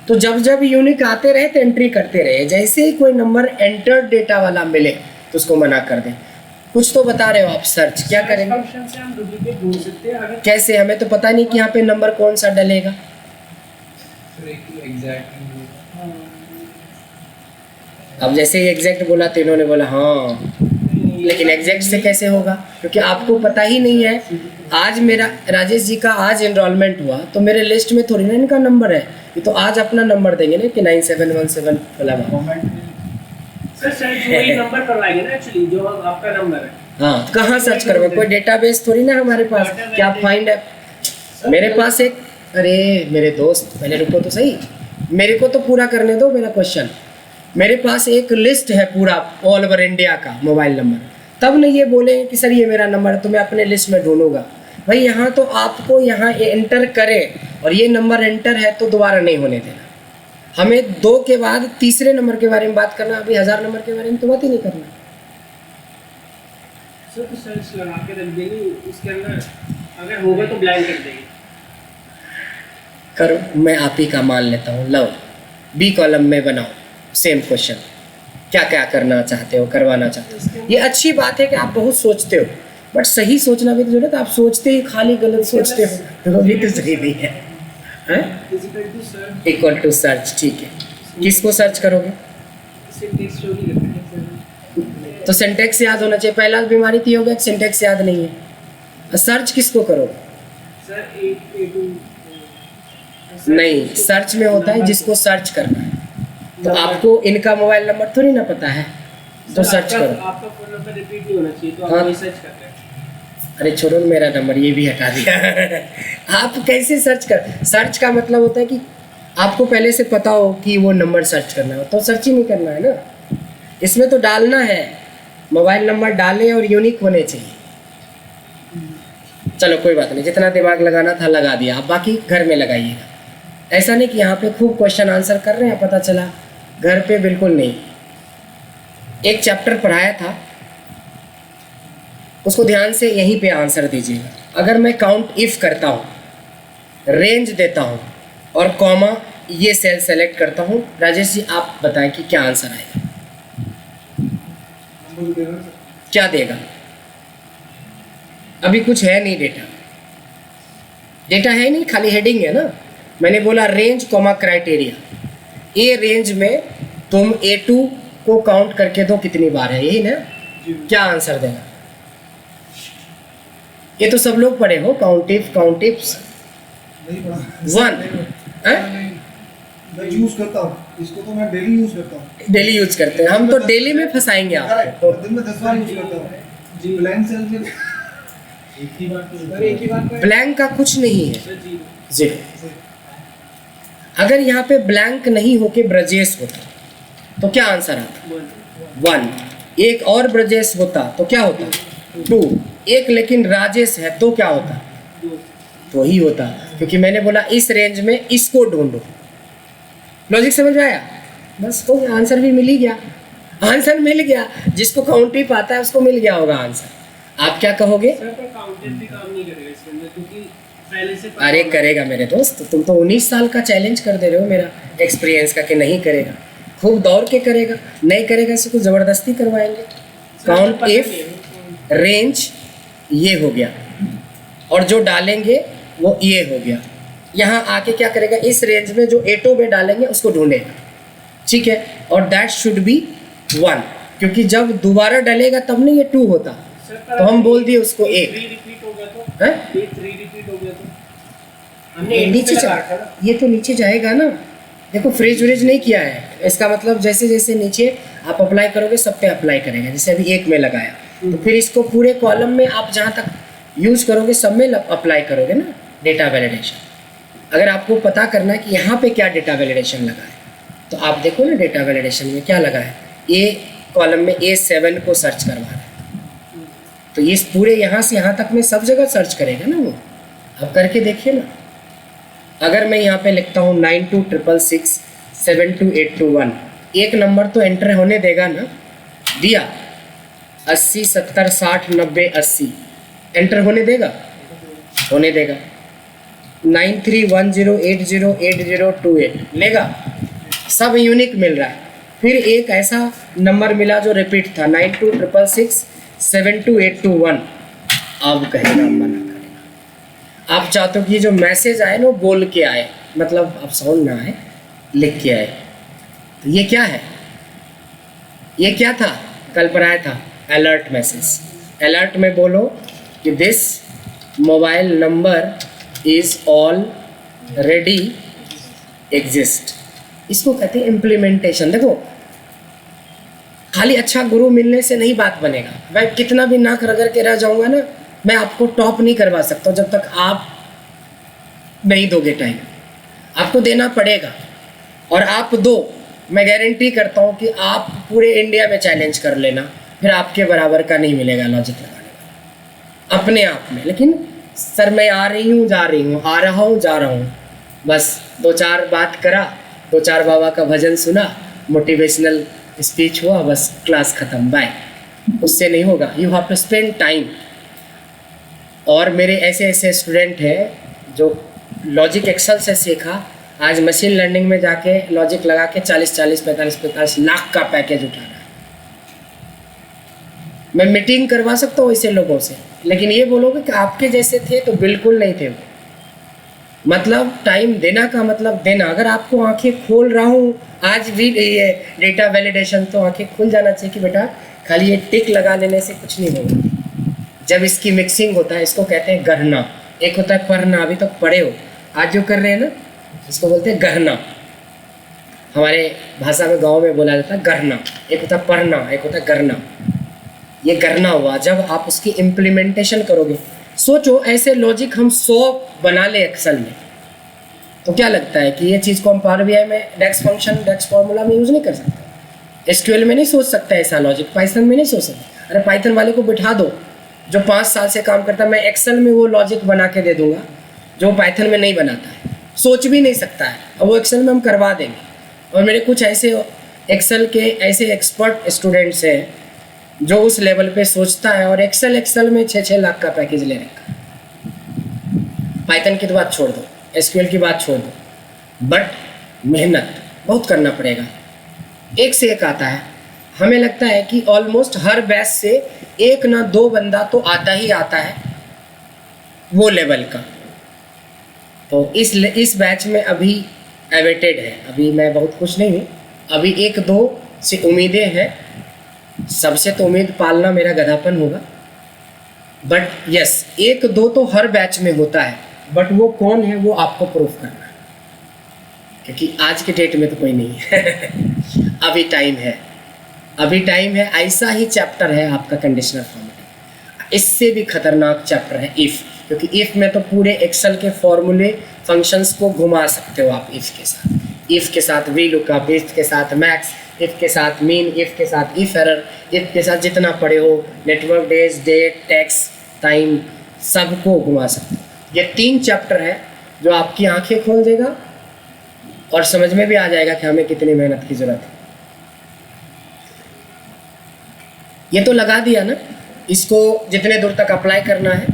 तो जब जब यूनिक आते रहे तो एंट्री करते रहे। जैसे ही कोई नंबर एंटर डेटा वाला मिले तो उसको मना कर दें। कुछ तो बता रहे हो आप, सर्च क्या करेंगे? फंक्शन से हम डुप्लीकेट ढूंढ सकते हैं अगर कैसे? हमें तो पता नहीं कि यहाँ पे नंबर कौन सा डलेगा। अब जैसे ही एग्जैक्ट बोला तो इन्होंने बोला हाँ, लेकिन एग्जैक्ट से कैसे होगा, क्योंकि आपको पता ही नहीं है। आज मेरा राजेश जी का आज एनरोलमेंट हुआ तो मेरे लिस्ट में थोड़ी ना इनका नंबर है, ये तो आज अपना नंबर देंगे ना कि 9717 फलाना। सर सर्च वही नंबर करवाएंगे ना एक्चुअली, जो हम आपका नंबर है। हाँ, तो कहाँ सर्च करोगे? कोई डेटाबेस थोड़ी ना हमारे पास क्या फाइंड है। मेरे पास एक, अरे मेरे दोस्त पहले रुको तो सही, मेरे को तो पूरा करने दो मेरा क्वेश्चन। मेरे पास एक लिस्ट है पूरा ऑल ओवर इंडिया का मोबाइल नंबर, तब नहीं ये बोलेंगे कि सर ये मेरा नंबर है तो मैं अपने लिस्ट में ढूंढूंगा। भाई यहाँ तो आपको यहाँ एंटर करें और ये नंबर एंटर है तो दोबारा नहीं होने देना। हमें 2 के बाद तीसरे नंबर के बारे में बात करना, अभी 1000 नंबर के बारे में तो बात ही नहीं करना। सर तो सर्च लगा के रख देंगे, उसके अंदर अगर होगा तो ब्लैंक कर देंगे। करो, मैं आप ही का मान लेता हूँ। लो बी कॉलम में बनाओ सेम क्वेश्चन, क्या क्या करना चाहते हो, करवाना चाहते हो। ये अच्छी बात है कि आप बहुत सोचते हो, बट सही सोचना भी तो जरूरत है। आप सोचते ही खाली गलत सोचते हो तो वो भी तो सही नहीं है। इक्वल टू सर्च, ठीक है। किसको सर्च करोगे? तो सिंटेक्स याद होना चाहिए। पहला बीमारी थी होगा, सिंटेक्स याद नहीं है। सर्च किसको करोगे? नहीं, सर्च में होता है जिसको सर्च करना है। तो आपको इनका मोबाइल नंबर थोड़ी ना पता है, तो सर्च करो। आपका फोन नंबर रिपीट नहीं होना चाहिए, तो हाँ। आप वही सर्च कर रहे हैं। अरे छोड़ो, मेरा नंबर ये भी हटा दिया आप कैसे सर्च कर? सर्च का मतलब होता है कि आपको पहले से पता हो कि वो नंबर सर्च करना हो, तो सर्च ही नहीं करना है ना। इसमें तो डालना है, मोबाइल नंबर डालें और यूनिक होने चाहिए। चलो कोई बात नहीं, जितना दिमाग लगाना था लगा दिया, आप बाकी घर में लगाइएगा। ऐसा नहीं कि यहाँ पे खूब क्वेश्चन आंसर कर रहे हैं, पता चला घर पे बिल्कुल नहीं। एक चैप्टर पढ़ाया था, उसको ध्यान से यहीं पे आंसर दीजिएगा। अगर मैं काउंट इफ करता हूँ, रेंज देता हूँ और कॉमा ये सेल सेलेक्ट करता हूँ, राजेश जी आप बताएं कि क्या आंसर आएगा? क्या देगा? अभी कुछ है नहीं, डेटा है नहीं, खाली हेडिंग है ना। मैंने बोला रेंज कॉमा क्राइटेरिया। ए रेंज में तुम A2 को काउंट करके दो कितनी बार है, यही ना? क्या आंसर देगा? ये तो सब लोग पढ़े हो, काउंट इफ्स नहीं पढ़ा। 1 मैं यूज करता हूँ इसको, तो मैं डेली यूज करता हूँ। डेली यूज करते हैं हम, तो डेली में फंसाएंगे आपको। दिन में 10 बार यूज करता हूँ जी। ब्लैंक सेल में एक ही बार ब्लैंक का कुछ नहीं है, सर जी जीरो। अगर यहाँ पे ब्लैंक नहीं होके ब्रजेश होता तो क्या आंसर आता? 1। एक और ब्रजेश होता तो क्या होता? 2। एक लेकिन राजेश है तो क्या होता? तो ही होता, क्योंकि मैंने बोला इस रेंज में इसको ढूंढो। लॉजिक समझ में आया? बस हो गया, आंसर भी मिल ही गया। आंसर मिल गया, जिसको काउंट इफ आता है उसको मिल गया होगा आंसर। आप क्या कहोगे? सर पर काउंटेड भी काम नहीं करेगा इसके अंदर, क्योंकि पहले से पता अरे होगा। करेगा मेरे दोस्त, तुम तो 19 साल का चैलेंज कर दे रहे हो मेरा एक्सपीरियंस का कि नहीं करेगा। खूब दौड़ के करेगा, नहीं करेगा इसको ज़बरदस्ती करवाएंगे। काउंट इफ रेंज ये हो गया, और जो डालेंगे वो ये हो गया। यहाँ आके क्या करेगा, इस रेंज में जो A2 में डालेंगे उसको ढूंढेगा, ठीक है। और दैट शुड बी 1, क्योंकि जब दोबारा डालेगा तब नहीं ये 2 होता, सर, पर तो हम बोल दिए उसको 1 3 रिपीट हो गया तो है। ये 3 रिपीट हो गया तो हमने ये एक नीचे पे लगा जा, रखा ना। ये तो नीचे जाएगा ना, देखो फ्रीज व्रीज नहीं किया है, इसका मतलब जैसे जैसे नीचे आप अप्लाई करोगे सब पे अप्लाई करेगा। जैसे अभी एक में लगाया तो फिर इसको पूरे कॉलम में आप जहाँ तक यूज करोगे सब में अप्लाई करोगे ना डेटा वैलिडेशन। अगर आपको पता करना है कि यहाँ पे क्या डेटा वैलिडेशन लगा है तो आप देखो ना डेटा वैलिडेशन में क्या लगा है। ए कॉलम में A7 को सर्च करवा रहा है तो इस पूरे यहाँ से यहाँ तक में सब जगह सर्च करेगा ना वो। अब करके देखिए ना, अगर मैं यहाँ पे लिखता हूँ 9266672821 एक नंबर तो एंटर होने देगा ना, दिया 80 70 60 90 80 एंटर होने देगा, होने देगा। 9310808028 लेगा, सब यूनिक मिल रहा है। फिर एक ऐसा नंबर मिला जो रिपीट था 9266672821, अब कहेगा मना करेगा। आप चाहते हो कि जो मैसेज आए ना वो बोल के आए, मतलब अब साउंड ना आए, लिख के आए। तो ये क्या है, ये क्या था, कल पर आया था अलर्ट मैसेज। अलर्ट में बोलो कि this mobile number is already exist. इसको कहते हैं इम्प्लीमेंटेशन। देखो खाली अच्छा गुरु मिलने से नहीं बात बनेगा। मैं कितना भी नाक रगड़ के रह जाऊंगा ना, मैं आपको टॉप नहीं करवा सकता जब तक आप नहीं दोगे टाइम। आपको देना पड़ेगा और आप दो, मैं गारंटी करता हूँ कि आप पूरे इंडिया में चैलेंज कर लेना, फिर आपके बराबर का नहीं मिलेगा लॉजिक लगाने का अपने आप में। लेकिन सर मैं आ रही हूँ जा रही हूँ, आ रहा हूँ जा रहा हूँ, बस दो चार बात करा, दो चार बाबा का भजन सुना, मोटिवेशनल स्पीच हुआ, बस क्लास ख़त्म, बाय। उससे नहीं होगा, you have to spend time. और मेरे ऐसे ऐसे स्टूडेंट हैं जो लॉजिक एक्सेल से सीखा, आज मशीन लर्निंग में जाके लॉजिक लगा के 40-40 45-45 लाख का पैकेज उठा रहा है। मैं मीटिंग करवा सकता हूँ ऐसे लोगों से, लेकिन ये बोलोगे कि आपके जैसे थे तो बिल्कुल नहीं थे वो। मतलब टाइम देना का मतलब देना। अगर आपको आंखें खोल रहा हूँ आज भी ये डेटा वैलिडेशन, तो आंखें खुल जाना चाहिए कि बेटा खाली ये टिक लगा लेने से कुछ नहीं होगा। जब इसकी मिक्सिंग होता है, इसको कहते हैं गढ़ना। एक होता है पढ़ना, अभी तक पढ़े हो, आज जो कर रहे हैं ना इसको बोलते हैं गढ़ना। हमारे भाषा में गाँव में बोला जाता है गढ़ना। एक होता है पढ़ना, एक होता है गढ़ना। ये करना हुआ जब आप उसकी इम्प्लीमेंटेशन करोगे। सोचो ऐसे लॉजिक हम 100 बना ले एक्सेल में, तो क्या लगता है कि ये चीज़ को हम पावर बीआई में डेक्स फंक्शन डेक्स फार्मूला में यूज़ नहीं कर सकते? एसक्यूएल में नहीं सोच सकता ऐसा लॉजिक, पाइथन में नहीं सोच सकता। अरे पाइथन वाले को बिठा दो जो 5 साल से काम करता है, मैं एक्सेल में वो लॉजिक बना के दे दूंगा जो पाइथन में नहीं बनाता है, सोच भी नहीं सकता है, और वो एक्सेल में हम करवा देंगे। और मेरे कुछ ऐसे एक्सेल के ऐसे एक्सपर्ट स्टूडेंट्स हैं जो उस लेवल पे सोचता है और एक्सेल में 6-6 लाख का पैकेज ले रखा है। पाइथन की तो बात छोड़ दो, एसक्यूएल की बात छोड़ दो, बट मेहनत बहुत करना पड़ेगा। एक से एक आता है। हमें लगता है कि ऑलमोस्ट हर बैच से एक ना दो बंदा तो आता ही आता है वो लेवल का। तो इस बैच में अभी एवेटेड है, अभी मैं बहुत खुश नहीं हूँ। अभी 1-2 से उम्मीदें हैं, सबसे तो उम्मीद पालना मेरा गधापन होगा। बट यस 1-2 तो हर बैच में होता है, बट वो कौन है वो आपको प्रूफ करना है, क्योंकि आज के डेट में तो कोई नहीं है। अभी टाइम है, अभी टाइम है। ऐसा ही चैप्टर है आपका कंडीशनल फॉर्मेटिंग, इससे भी खतरनाक चैप्टर है इफ़, क्योंकि इफ़ में तो पूरे एक्सेल के फॉर्मूले फंक्शंस को घुमा सकते हो आप इफ़ के साथ। इफ़ के साथ वी लुकअप, इफ़ के साथ मैक्स, इफ़ के साथ मीन, इफ़ के साथ इफ़ एरर, इफ़ के साथ जितना पढ़े हो network, days, date, text, time, सबको घुमा सकते हो। ये 3 चैप्टर है जो आपकी आंखें खोल देगा और समझ में भी आ जाएगा कि हमें कितनी मेहनत की ज़रूरत है। ये तो लगा दिया ना, इसको जितने दूर तक अप्लाई करना है,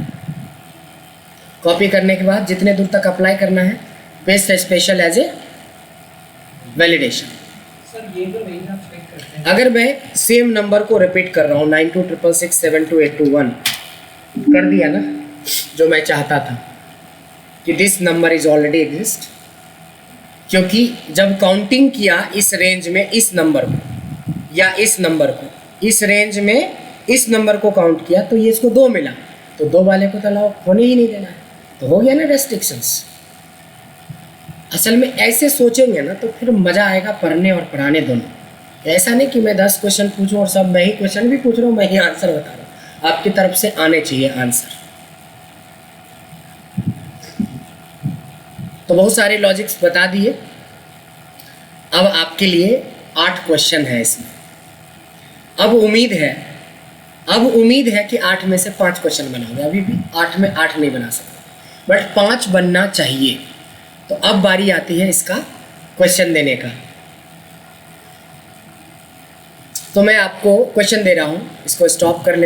कॉपी करने के बाद जितने दूर तक अप्लाई करना है, paste special as a validation. Sir ये तो नहीं आप चेक करते हैं। अगर मैं सेम नंबर को रिपीट कर रहा हूँ 9266672821, कर दिया ना जो मैं चाहता था कि this number is already exist, क्योंकि जब काउंटिंग किया इस रेंज में इस नंबर को या इस नंबर को, इस रेंज में इस नंबर को काउंट किया तो ये इसको 2 मिला, तो 2 वाले को तो अलाउ होने ही नहीं देना है, तो हो गया ना रेस्ट्रिक्शंस। असल में ऐसे सोचेंगे ना तो फिर मज़ा आएगा पढ़ने और पढ़ाने दोनों। ऐसा नहीं कि मैं 10 क्वेश्चन पूछूं और सब मैं ही क्वेश्चन भी पूछ रहा हूँ, मैं ही आंसर बता रहा हूँ। आपकी तरफ से आने चाहिए आंसर। तो बहुत सारे लॉजिक्स बता दिए। अब आपके लिए 8 क्वेश्चन है इसमें। अब उम्मीद है कि 8 में से 5 क्वेश्चन बनाओगे। अभी भी 8 में 8 नहीं बना सकते, बट 5 बनना चाहिए। तो अब बारी आती है इसका क्वेश्चन देने का। तो मैं आपको क्वेश्चन दे रहा हूँ, इसको स्टॉप कर ले।